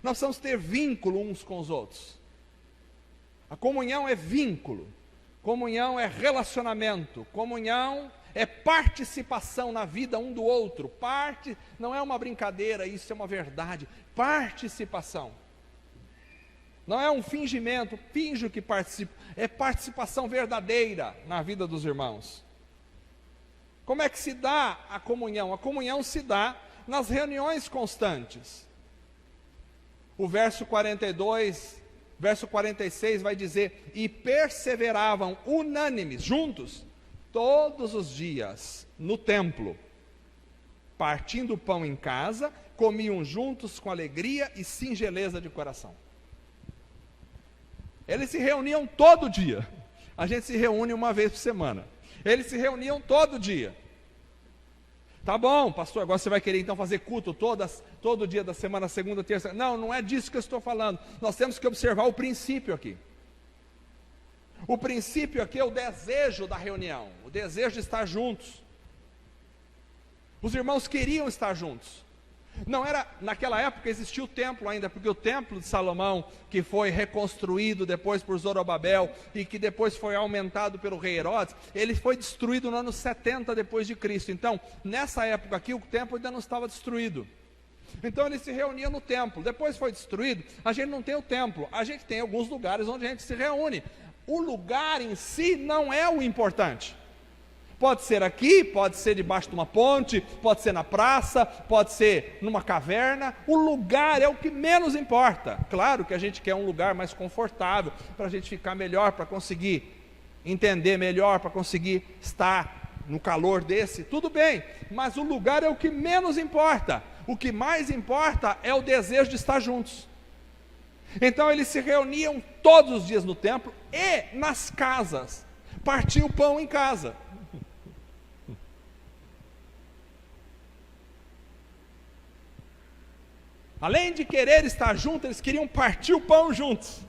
Nós precisamos ter vínculo uns com os outros. A comunhão é vínculo. Comunhão é relacionamento, comunhão é participação na vida um do outro. Não é uma brincadeira, isso é uma verdade. Participação. Não é um fingimento, finjo que participo. É participação verdadeira na vida dos irmãos. Como é que se dá a comunhão? A comunhão se dá nas reuniões constantes. O verso 42... Verso 46 vai dizer: e perseveravam unânimes, juntos, todos os dias, no templo, partindo o pão em casa, comiam juntos com alegria e singeleza de coração. Eles se reuniam todo dia. A gente se reúne 1 vez por semana. Eles se reuniam todo dia. Tá bom, pastor, agora você vai querer então fazer culto todo dia da semana, segunda, terça. Não, não é disso que eu estou falando. Nós temos que observar o princípio aqui. O princípio aqui é o desejo da reunião, o desejo de estar juntos. Os irmãos queriam estar juntos. Não era, naquela época existia o templo ainda, porque o templo de Salomão, que foi reconstruído depois por Zorobabel, e que depois foi aumentado pelo rei Herodes, ele foi destruído no ano 70 depois de Cristo. Então, nessa época aqui, o templo ainda não estava destruído. Então eles se reuniam no templo. Depois foi destruído, a gente não tem o templo, a gente tem alguns lugares onde a gente se reúne. O lugar em si não é o importante. Pode ser aqui, pode ser debaixo de uma ponte, pode ser na praça, pode ser numa caverna. O lugar é o que menos importa. Claro que a gente quer um lugar mais confortável, para a gente ficar melhor, para conseguir entender melhor, para conseguir estar no calor desse, tudo bem, mas o lugar é o que menos importa. O que mais importa é o desejo de estar juntos. Então eles se reuniam todos os dias no templo e nas casas, partiam o pão em casa. Além de querer estar juntos, eles queriam partir o pão juntos.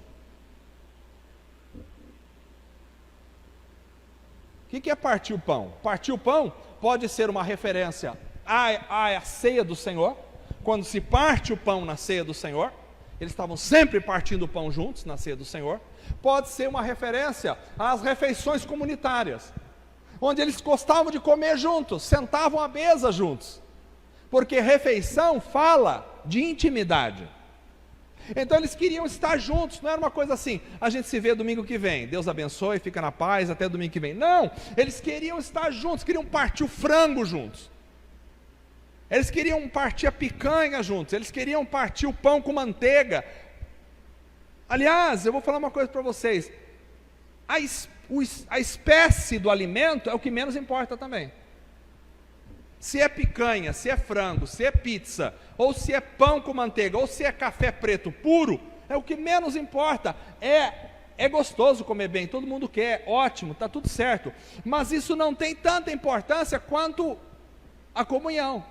O que é partir o pão? Partir o pão pode ser uma referência à ceia do Senhor. Quando se parte o pão na ceia do Senhor, eles estavam sempre partindo o pão juntos na ceia do Senhor. Pode ser uma referência às refeições comunitárias, onde eles gostavam de comer juntos, sentavam à mesa juntos, porque refeição fala de intimidade. Então eles queriam estar juntos, não era uma coisa assim, a gente se vê domingo que vem, Deus abençoe, fica na paz até domingo que vem. Não, eles queriam estar juntos, queriam partir o frango juntos, eles queriam partir a picanha juntos, eles queriam partir o pão com manteiga. Aliás, eu vou falar uma coisa para vocês, a espécie do alimento é o que menos importa também. Se é picanha, se é frango, se é pizza, ou se é pão com manteiga, ou se é café preto puro, é o que menos importa. É gostoso comer bem, todo mundo quer, ótimo, está tudo certo. Mas isso não tem tanta importância quanto a comunhão.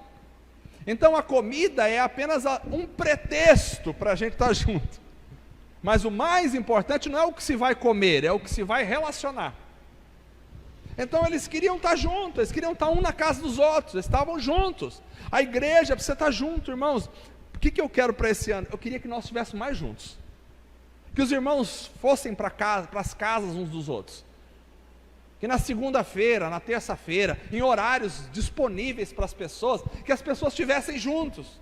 Então a comida é apenas um pretexto para a gente estar junto. Mas o mais importante não é o que se vai comer, é o que se vai relacionar. Então eles queriam estar juntos, eles queriam estar um na casa dos outros, eles estavam juntos. A igreja precisa estar junto, irmãos. O que eu quero para esse ano? Eu queria que nós estivéssemos mais juntos. Que os irmãos fossem para as casas uns dos outros. Que na segunda-feira, na terça-feira, em horários disponíveis para as pessoas, que as pessoas estivessem juntos.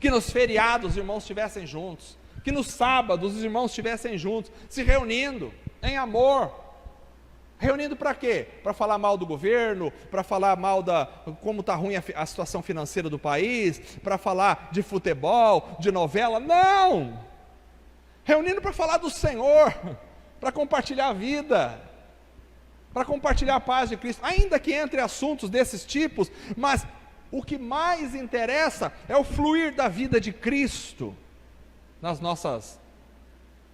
Que nos feriados os irmãos estivessem juntos. Que no sábado os irmãos estivessem juntos, se reunindo em amor. Reunindo para quê? Para falar mal do governo, para falar mal como está ruim a situação financeira do país, para falar de futebol, de novela. Não! Reunindo para falar do Senhor, para compartilhar a vida, para compartilhar a paz de Cristo, ainda que entre assuntos desses tipos, mas o que mais interessa é o fluir da vida de Cristo nas nossas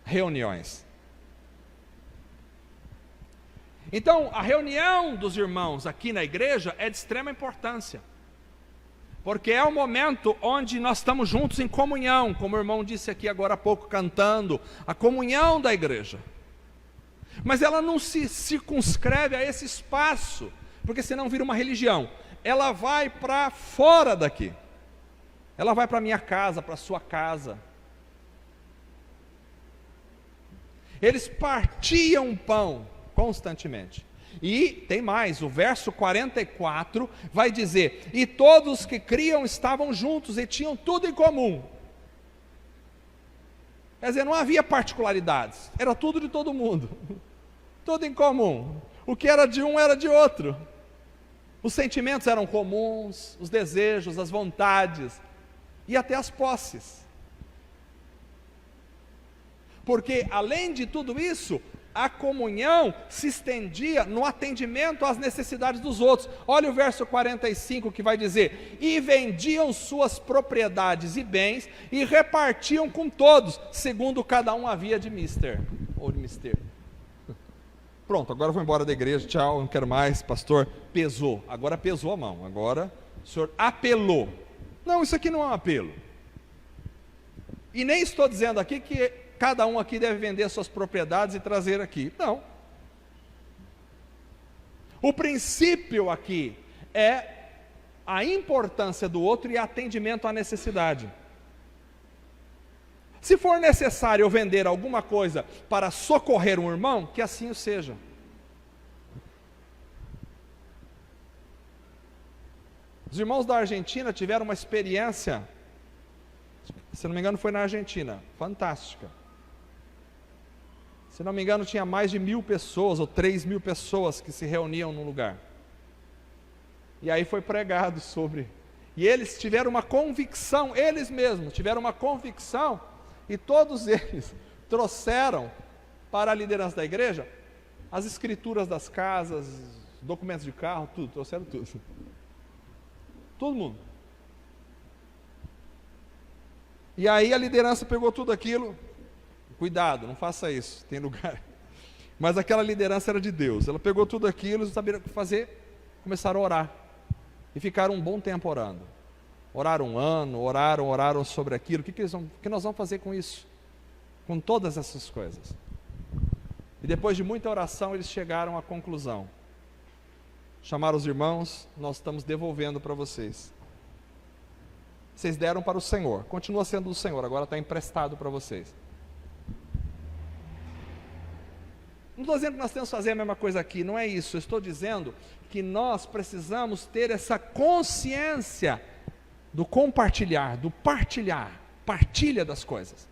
reuniões. Então, a reunião dos irmãos aqui na igreja é de extrema importância, porque é o momento onde nós estamos juntos em comunhão, como o irmão disse aqui agora há pouco cantando, a comunhão da igreja. Mas ela não se circunscreve a esse espaço, porque senão vira uma religião. Ela vai para fora daqui, ela vai para a minha casa, para a sua casa. Eles partiam pão constantemente. E tem mais, o verso 44 vai dizer: e todos que criam estavam juntos e tinham tudo em comum. Quer dizer, não havia particularidades, era tudo de todo mundo, tudo em comum. O que era de um era de outro. Os sentimentos eram comuns, os desejos, as vontades e até as posses. Porque além de tudo isso, a comunhão se estendia no atendimento às necessidades dos outros. Olha o verso 45 que vai dizer: e vendiam suas propriedades e bens e repartiam com todos, segundo cada um havia de mister, ou de mister. Pronto, agora eu vou embora da igreja, tchau, não quero mais, pastor, pesou, agora pesou a mão, agora o senhor apelou. Não, isso aqui não é um apelo. E nem estou dizendo aqui que cada um aqui deve vender suas propriedades e trazer aqui. Não. O princípio aqui é a importância do outro e atendimento à necessidade. Se for necessário eu vender alguma coisa para socorrer um irmão, que assim o seja. Os irmãos da Argentina tiveram uma experiência, se não me engano foi na Argentina, fantástica. Se não me engano tinha mais de 1.000 pessoas, ou 3.000 pessoas que se reuniam num lugar. E aí foi pregado sobre. E eles tiveram uma convicção, eles mesmos tiveram uma convicção, e todos eles trouxeram para a liderança da igreja as escrituras das casas, documentos de carro, tudo, trouxeram tudo. Todo mundo. E aí a liderança pegou tudo aquilo. Cuidado, não faça isso, tem lugar. Mas aquela liderança era de Deus. Ela pegou tudo aquilo, eles sabiam o que fazer, começaram a orar. E ficaram um bom tempo orando. Oraram um ano, oraram sobre aquilo. O que nós vamos fazer com isso? Com todas essas coisas. E depois de muita oração, eles chegaram à conclusão. Chamaram os irmãos, nós estamos devolvendo para vocês. Vocês deram para o Senhor, continua sendo do Senhor, agora está emprestado para vocês. Não estou dizendo que nós temos que fazer a mesma coisa aqui, não é isso. Eu estou dizendo que nós precisamos ter essa consciência do compartilhar, do partilhar, partilha das coisas.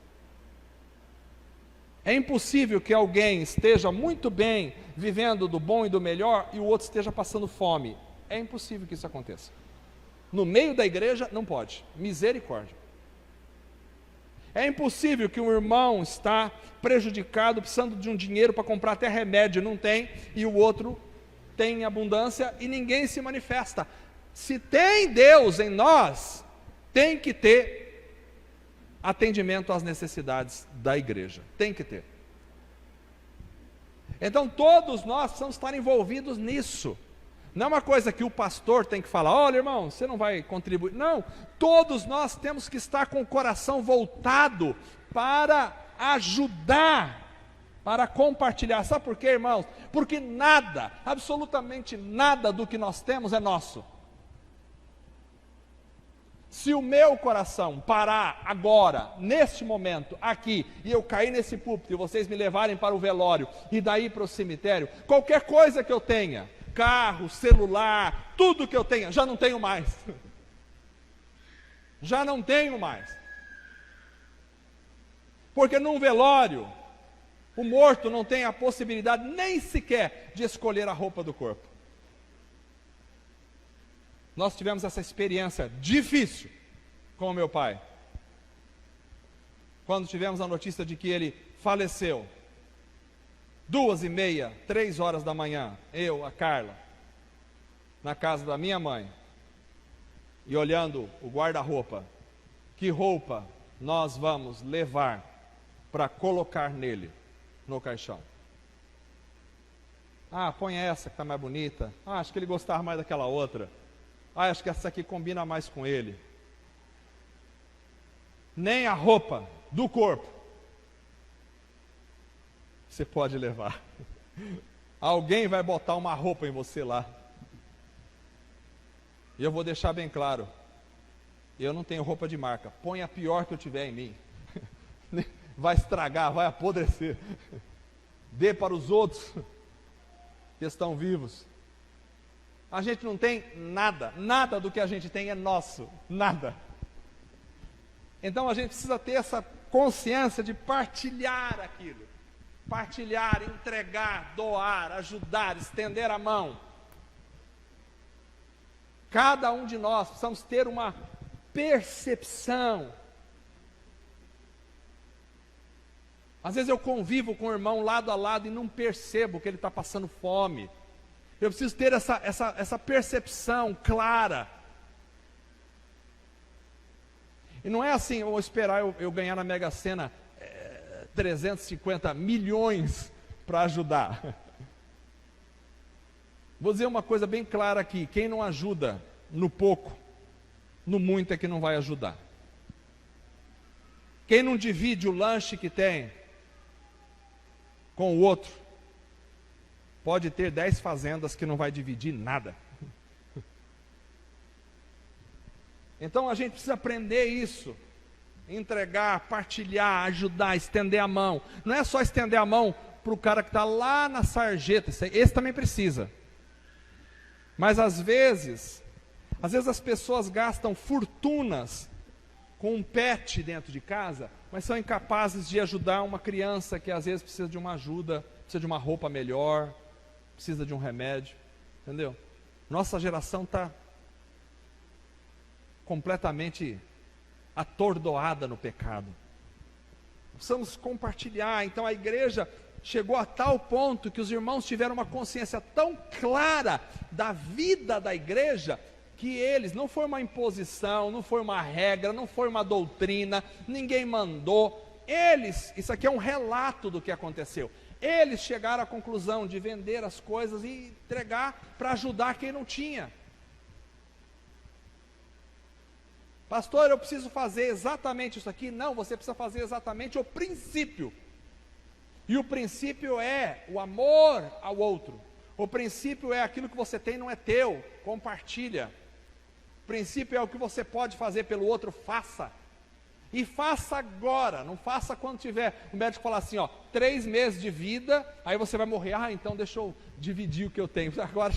É impossível que alguém esteja muito bem, vivendo do bom e do melhor, e o outro esteja passando fome. É impossível que isso aconteça. No meio da igreja, não pode. Misericórdia. É impossível que um irmão está prejudicado, precisando de um dinheiro para comprar até remédio, não tem, e o outro tem abundância e ninguém se manifesta. Se tem Deus em nós, tem que ter atendimento às necessidades da igreja. Tem que ter. Então todos nós precisamos estar envolvidos nisso. Não é uma coisa que o pastor tem que falar, olha irmão, você não vai contribuir. Não, todos nós temos que estar com o coração voltado para ajudar, para compartilhar. Sabe por quê, irmãos? Porque nada, absolutamente nada do que nós temos é nosso. Se o meu coração parar agora, neste momento, aqui, e eu cair nesse púlpito, e vocês me levarem para o velório, e daí para o cemitério, qualquer coisa que eu tenha, carro, celular, tudo que eu tenha, já não tenho mais. Já não tenho mais. Porque num velório, o morto não tem a possibilidade nem sequer de escolher a roupa do corpo. Nós tivemos essa experiência difícil com o meu pai. Quando tivemos a notícia de que ele faleceu, 2h30, 3 horas da manhã, eu, a Carla, na casa da minha mãe, e olhando o guarda-roupa, que roupa nós vamos levar para colocar nele, no caixão? Ah, põe essa que está mais bonita. Ah, acho que ele gostava mais daquela outra. Ah, acho que essa aqui combina mais com ele. Nem a roupa do corpo você pode levar. Alguém vai botar uma roupa em você lá. E eu vou deixar bem claro, eu não tenho roupa de marca. Põe a pior que eu tiver em mim. Vai estragar, vai apodrecer. Dê para os outros que estão vivos. A gente não tem nada, nada do que a gente tem é nosso, nada. Então a gente precisa ter essa consciência de partilhar aquilo. Partilhar, entregar, doar, ajudar, estender a mão. Cada um de nós precisamos ter uma percepção. Às vezes eu convivo com o irmão lado a lado e não percebo que ele está passando fome. Eu preciso ter essa percepção clara. E não é assim, eu vou esperar eu ganhar na Mega Sena 350 milhões para ajudar. Vou dizer uma coisa bem clara aqui: quem não ajuda no pouco, no muito é que não vai ajudar. Quem não divide o lanche que tem com o outro, pode ter 10 fazendas que não vai dividir nada. Então a gente precisa aprender isso. Entregar, partilhar, ajudar, estender a mão. Não é só estender a mão para o cara que está lá na sarjeta, esse também precisa. Mas às vezes as pessoas gastam fortunas com um pet dentro de casa, mas são incapazes de ajudar uma criança que às vezes precisa de uma ajuda, precisa de uma roupa melhor, precisa de um remédio, entendeu? Nossa geração está completamente atordoada no pecado. Precisamos compartilhar. Então a igreja chegou a tal ponto que os irmãos tiveram uma consciência tão clara da vida da igreja, que eles, não foi uma imposição, não foi uma regra, não foi uma doutrina, ninguém mandou, eles, isso aqui é um relato do que aconteceu, eles chegaram à conclusão de vender as coisas e entregar para ajudar quem não tinha. Pastor, eu preciso fazer exatamente isso aqui? Não, você precisa fazer exatamente o princípio. E o princípio é o amor ao outro. O princípio é aquilo que você tem não é teu, compartilha. O princípio é o que você pode fazer pelo outro, faça. E faça agora, não faça quando tiver. O médico falar assim, 3 meses de vida, aí você vai morrer. Então deixa eu dividir o que eu tenho. Agora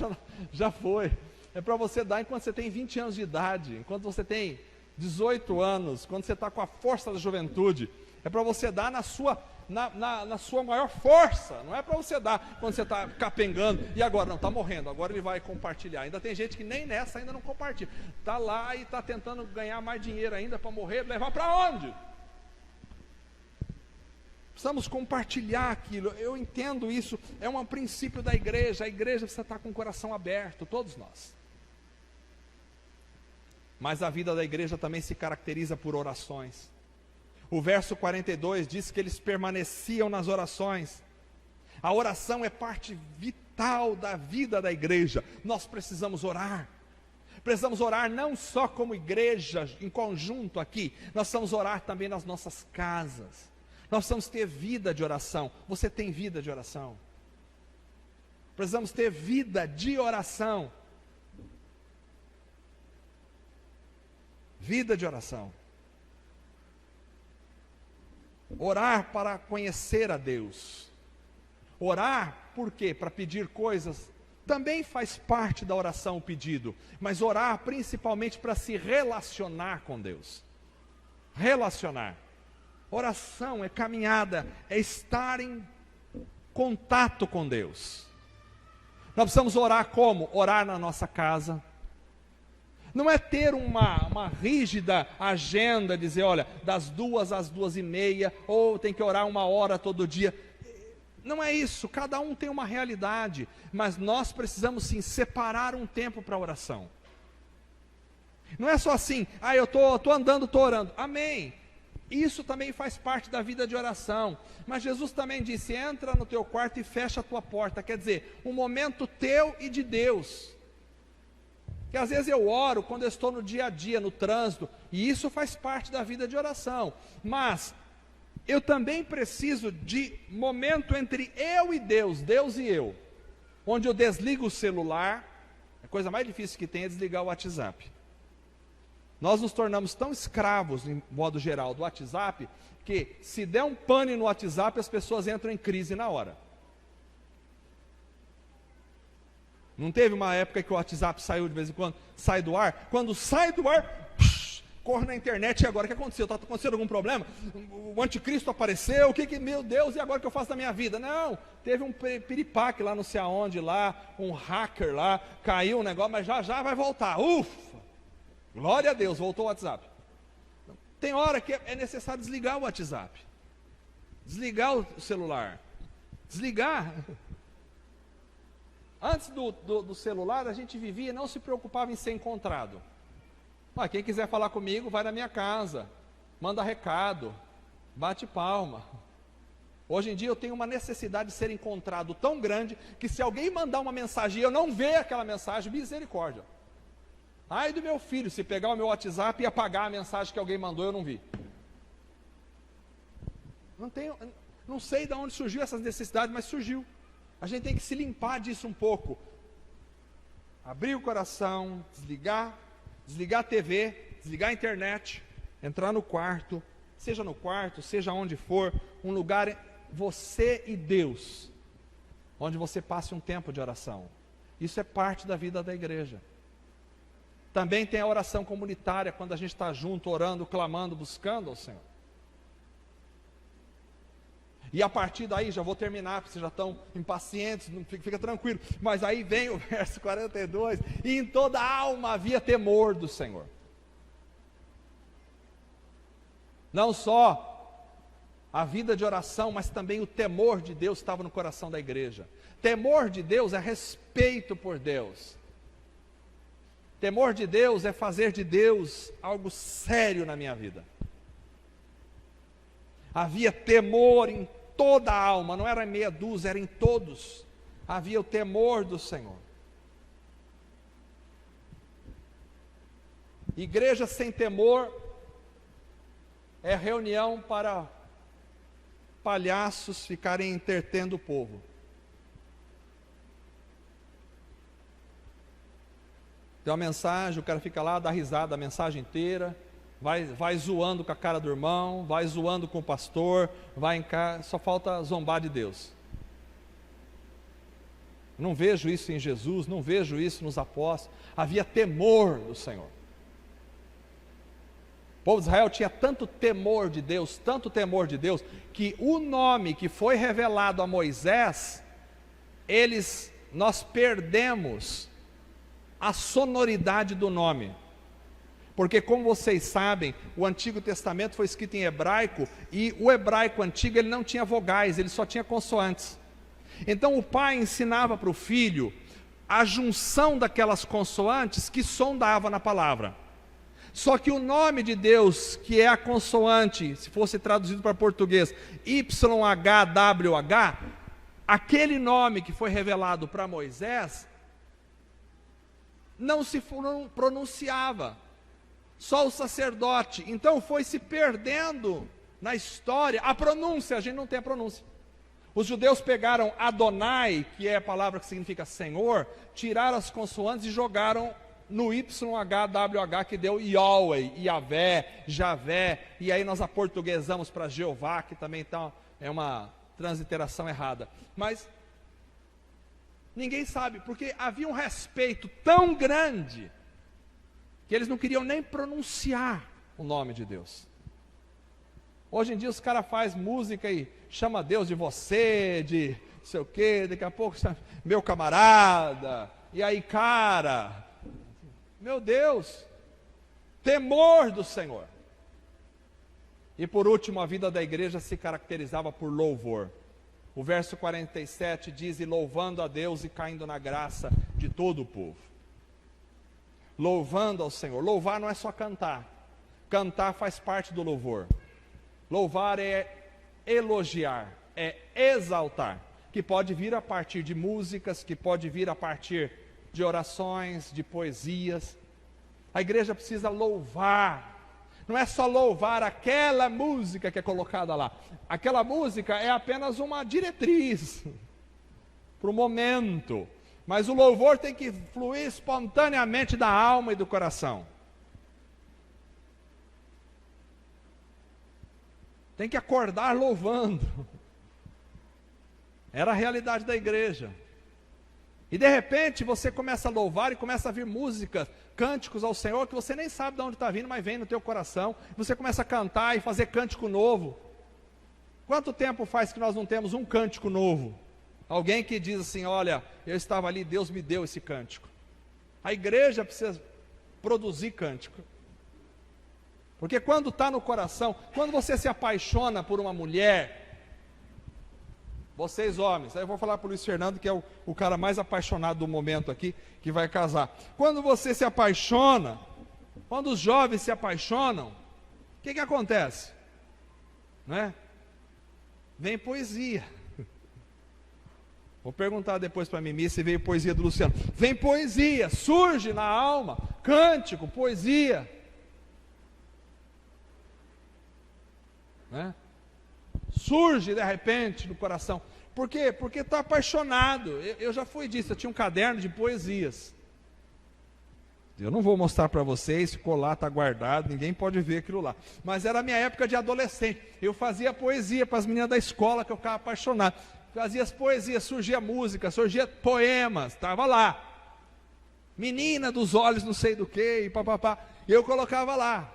já foi. É para você dar enquanto você tem 20 anos de idade, enquanto você tem 18 anos, quando você está com a força da juventude. É para você dar na sua maior força, não é para você dar quando você está capengando, e agora não, está morrendo, agora ele vai compartilhar. Ainda tem gente que nem nessa ainda não compartilha, está lá e está tentando ganhar mais dinheiro ainda para morrer, levar para onde? Precisamos compartilhar aquilo. Eu entendo isso, é um princípio da igreja. A igreja precisa estar com o coração aberto, todos nós. Mas a vida da igreja também se caracteriza por orações. O verso 42 diz que eles permaneciam nas orações. A oração é parte vital da vida da igreja. Nós precisamos orar. Precisamos orar não só como igreja, em conjunto aqui. Nós precisamos orar também nas nossas casas. Nós precisamos ter vida de oração. Você tem vida de oração? Precisamos ter vida de oração. Vida de oração. Orar para conhecer a Deus. Orar, por quê? Para pedir coisas. Também faz parte da oração o pedido. Mas orar principalmente para se relacionar com Deus. Relacionar. Oração é caminhada, é estar em contato com Deus. Nós precisamos orar como? Orar na nossa casa. Não é ter uma rígida agenda, dizer, olha, das 2 às 2:30, ou tem que orar 1 hora todo dia. Não é isso, cada um tem uma realidade, mas nós precisamos sim separar um tempo para oração. Não é só assim, eu estou andando, estou orando, amém. Isso também faz parte da vida de oração, mas Jesus também disse, entra no teu quarto e fecha a tua porta, quer dizer, um momento teu e de Deus. Que às vezes eu oro quando eu estou no dia a dia, no trânsito, e isso faz parte da vida de oração, mas eu também preciso de momento entre eu e Deus, Deus e eu, onde eu desligo o celular. A coisa mais difícil que tem é desligar o WhatsApp. Nós nos tornamos tão escravos, em modo geral, do WhatsApp, que se der um pane no WhatsApp, as pessoas entram em crise na hora. Não teve uma época que o WhatsApp saiu de vez em quando, sai do ar? Quando sai do ar, corre na internet, e agora o que aconteceu? Está acontecendo algum problema? O anticristo apareceu, meu Deus, e agora o que eu faço da minha vida? Não, teve um piripaque lá, não sei aonde, lá, um hacker lá, caiu um negócio, mas já vai voltar, ufa, glória a Deus, voltou o WhatsApp. Tem hora que é necessário desligar o WhatsApp, desligar o celular, desligar. Antes do celular, a gente vivia e não se preocupava em ser encontrado. Quem quiser falar comigo, vai na minha casa, manda recado, bate palma. Hoje em dia eu tenho uma necessidade de ser encontrado tão grande, que se alguém mandar uma mensagem e eu não ver aquela mensagem, misericórdia. Ai do meu filho, se pegar o meu WhatsApp e apagar a mensagem que alguém mandou, eu não vi. Não sei de onde surgiu essa necessidade, mas surgiu. A gente tem que se limpar disso um pouco. Abrir o coração, desligar a TV, desligar a internet, entrar no quarto, seja onde for, um lugar, você e Deus, onde você passe um tempo de oração. Isso é parte da vida da igreja. Também tem a oração comunitária, quando a gente está junto, orando, clamando, buscando ao Senhor. E a partir daí, já vou terminar, porque vocês já estão impacientes, fica tranquilo. Mas aí vem o verso 42, e em toda a alma havia temor do Senhor. Não só a vida de oração, mas também o temor de Deus estava no coração da igreja. Temor de Deus é respeito por Deus. Temor de Deus é fazer de Deus algo sério na minha vida. Havia temor em toda a alma, não era em meia dúzia, era em todos. Havia o temor do Senhor. Igreja sem temor é reunião para palhaços ficarem entretendo o povo. Tem uma mensagem, o cara fica lá, dá risada a mensagem inteira, vai zoando com a cara do irmão, vai zoando com o pastor, só falta zombar de Deus. Não vejo isso em Jesus, não vejo isso nos apóstolos. Havia temor do Senhor. O povo de Israel tinha tanto temor de Deus, que o nome que foi revelado a Moisés, nós perdemos a sonoridade do nome. Porque, como vocês sabem, o Antigo Testamento foi escrito em hebraico, e o hebraico antigo ele não tinha vogais, ele só tinha consoantes. Então o pai ensinava para o filho a junção daquelas consoantes que som dava na palavra. Só que o nome de Deus, que é a consoante, se fosse traduzido para português, YHWH, aquele nome que foi revelado para Moisés, não pronunciava, só o sacerdote. Então foi se perdendo na história a pronúncia, a gente não tem a pronúncia. Os judeus pegaram Adonai, que é a palavra que significa Senhor, tiraram as consoantes e jogaram no YHWH, que deu Yahweh, Yahvé, Javé, e aí nós aportuguesamos para Jeová, que também é uma transliteração errada. Mas ninguém sabe, porque havia um respeito tão grande, que eles não queriam nem pronunciar o nome de Deus. Hoje em dia os caras fazem música e chama Deus de você, de não sei o quê, daqui a pouco meu camarada, e aí cara, meu Deus, temor do Senhor. E por último, a vida da igreja se caracterizava por louvor. O verso 47 diz: e louvando a Deus e caindo na graça de todo o povo. Louvando ao Senhor. Louvar não é só cantar. Cantar faz parte do louvor. Louvar é elogiar, é exaltar, que pode vir a partir de músicas, que pode vir a partir de orações, de poesias. A igreja precisa louvar. Não é só louvar aquela música que é colocada lá. Aquela música é apenas uma diretriz para o momento. Mas o louvor tem que fluir espontaneamente da alma e do coração. Tem que acordar louvando. Era a realidade da igreja. E de repente você começa a louvar e começa a vir músicas, cânticos ao Senhor, que você nem sabe de onde está vindo, mas vem no teu coração. Você começa a cantar e fazer cântico novo. Quanto tempo faz que nós não temos um cântico novo? Alguém que diz assim: olha, eu estava ali, Deus me deu esse cântico. A igreja precisa produzir cântico. Porque quando está no coração, quando você se apaixona por uma mulher, vocês homens, aí eu vou falar para o Luiz Fernando, que é o cara mais apaixonado do momento aqui, que vai casar. Quando você se apaixona, quando os jovens se apaixonam, o que acontece? Não é? Vem poesia. Vou perguntar depois para a Mimi se veio poesia do Luciano. Vem poesia, surge na alma, cântico, poesia. Né? Surge de repente no coração. Por quê? Porque está apaixonado. Eu já fui disso, eu tinha um caderno de poesias. Eu não vou mostrar para vocês, ficou lá, está guardado, ninguém pode ver aquilo lá. Mas era a minha época de adolescente. Eu fazia poesia para as meninas da escola, que eu ficava apaixonado. Fazia as poesias, surgia música, surgia poemas, estava lá. Menina dos olhos não sei do que, e papapá. E eu colocava lá.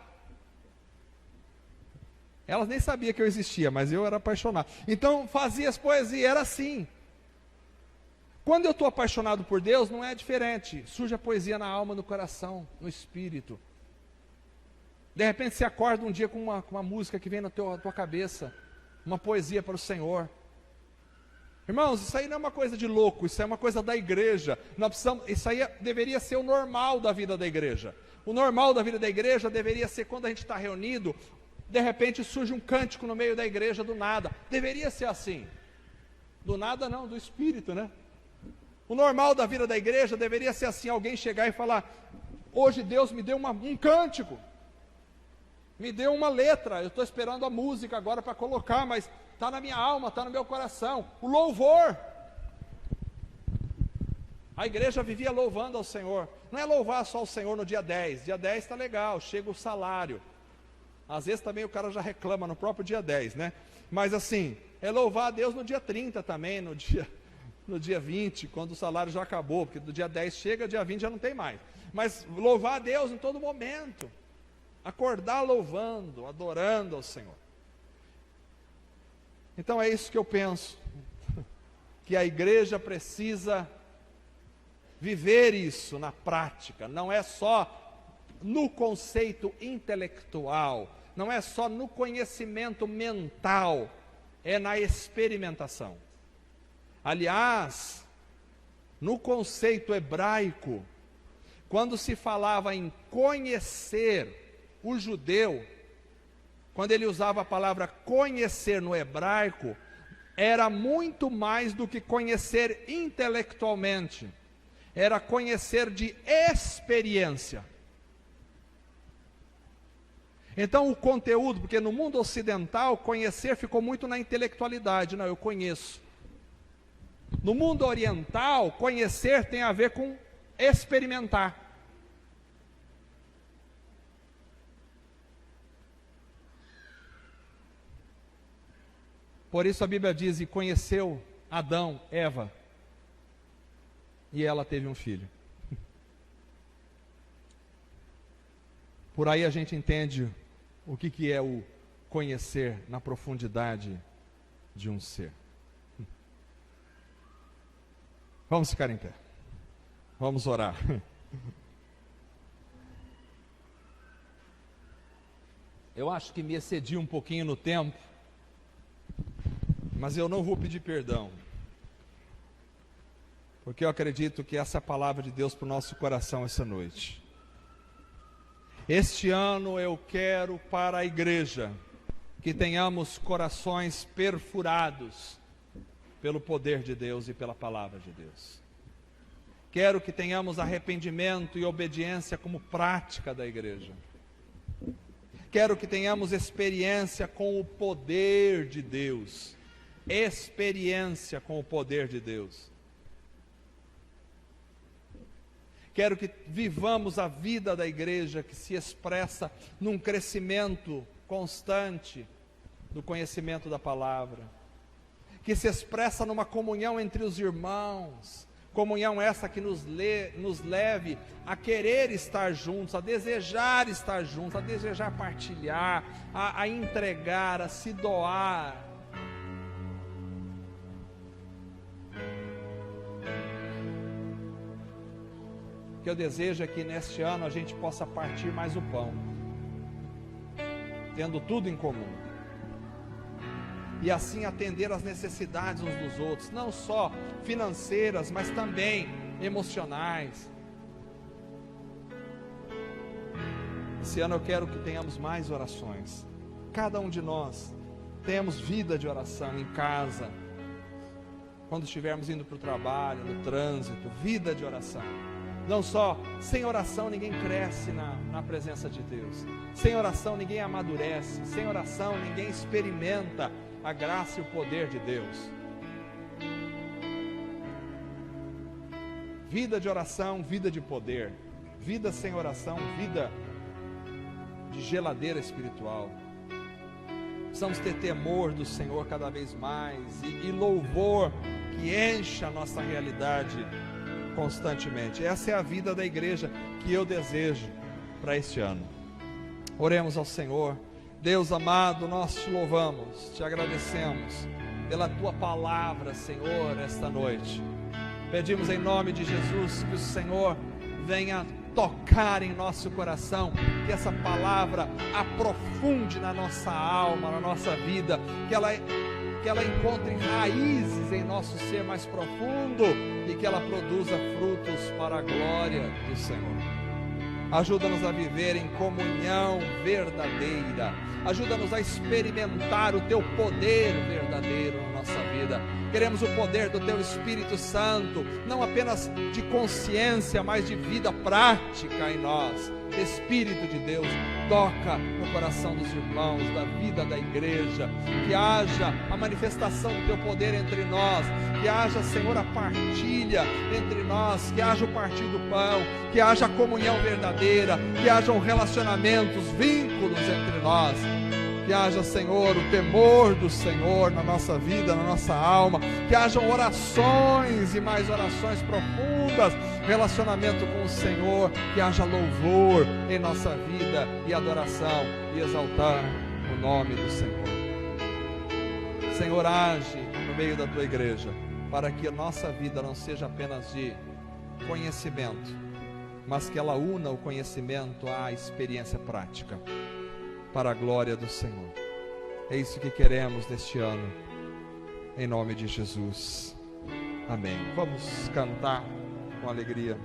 Elas nem sabiam que eu existia, mas eu era apaixonado. Então fazia as poesias, era assim. Quando eu estou apaixonado por Deus, não é diferente. Surge a poesia na alma, no coração, no espírito. De repente você acorda um dia com uma música que vem na tua cabeça. Uma poesia para o Senhor. Irmãos, isso aí não é uma coisa de louco, isso é uma coisa da igreja. Isso aí deveria ser o normal da vida da igreja. O normal da vida da igreja deveria ser quando a gente está reunido, de repente surge um cântico no meio da igreja do nada. Deveria ser assim. Do nada não, do espírito, né? O normal da vida da igreja deveria ser assim, alguém chegar e falar, hoje Deus me deu um cântico, me deu uma letra, eu estou esperando a música agora para colocar, mas está na minha alma, está no meu coração, o louvor. A igreja vivia louvando ao Senhor, não é louvar só o Senhor no dia 10 está legal, chega o salário, às vezes também o cara já reclama no próprio dia 10, né? Mas assim, é louvar a Deus no dia 30 também, no dia 20, quando o salário já acabou, porque do dia 10 chega, dia 20 já não tem mais. Mas louvar a Deus em todo momento. Acordar louvando, adorando ao Senhor. Então é isso que eu penso. Que a igreja precisa viver isso na prática. Não é só no conceito intelectual. Não é só no conhecimento mental. É na experimentação. Aliás, no conceito hebraico, quando se falava em conhecer o judeu, quando ele usava a palavra conhecer no hebraico, era muito mais do que conhecer intelectualmente, era conhecer de experiência. Então o conteúdo, porque no mundo ocidental, conhecer ficou muito na intelectualidade, não, eu conheço. No mundo oriental, conhecer tem a ver com experimentar. Por isso a Bíblia diz, e conheceu Adão, Eva, e ela teve um filho. Por aí a gente entende o que é o conhecer na profundidade de um ser. Vamos ficar em pé. Vamos orar. Eu acho que me excedi um pouquinho no tempo, mas eu não vou pedir perdão, porque eu acredito que essa é a palavra de Deus para o nosso coração essa noite. Este ano eu quero para a igreja que tenhamos corações perfurados pelo poder de Deus e pela palavra de Deus. Quero que tenhamos arrependimento e obediência como prática da igreja. Quero que tenhamos experiência com o poder de Deus. Experiência com o poder de Deus. Quero que vivamos a vida da igreja que se expressa num crescimento constante do conhecimento da palavra, que se expressa numa comunhão entre os irmãos, comunhão essa que nos leve a querer estar juntos, a desejar estar juntos, a desejar partilhar, a entregar, a se doar. O que eu desejo é que neste ano a gente possa partir mais o pão, tendo tudo em comum. E assim atender às necessidades uns dos outros, não só financeiras, mas também emocionais. Esse ano eu quero que tenhamos mais orações. Cada um de nós tenhamos vida de oração em casa, quando estivermos indo para o trabalho, no trânsito, vida de oração. Não só, sem oração ninguém cresce na presença de Deus. Sem oração ninguém amadurece. Sem oração ninguém experimenta a graça e o poder de Deus. Vida de oração, vida de poder. Vida sem oração, vida de geladeira espiritual. Precisamos ter temor do Senhor cada vez mais e louvor que encha a nossa realidade constantemente. Essa é a vida da igreja que eu desejo para este ano. Oremos ao Senhor. Deus amado, nós te louvamos, te agradecemos pela tua palavra, Senhor, esta noite. Pedimos em nome de Jesus que o Senhor venha tocar em nosso coração, que essa palavra aprofunde na nossa alma, na nossa vida, que ela encontre raízes em nosso ser mais profundo e que ela produza frutos para a glória do Senhor. Ajuda-nos a viver em comunhão verdadeira. Ajuda-nos a experimentar o teu poder verdadeiro na nossa vida. Queremos o poder do teu Espírito Santo, não apenas de consciência, mas de vida prática em nós. Espírito de Deus, toca no coração dos irmãos, da vida da igreja, que haja a manifestação do teu poder entre nós, que haja, Senhor, a partilha entre nós, que haja o partir do pão, que haja a comunhão verdadeira, que hajam relacionamentos, vínculos entre nós, que haja, Senhor, o temor do Senhor na nossa vida, na nossa alma, que hajam orações e mais orações profundas, relacionamento com o Senhor, que haja louvor em nossa vida e adoração e exaltar o nome do Senhor. Senhor, age no meio da tua igreja, para que a nossa vida não seja apenas de conhecimento, mas que ela una o conhecimento à experiência prática, para a glória do Senhor. É isso que queremos neste ano, em nome de Jesus. Amém. Vamos cantar com alegria.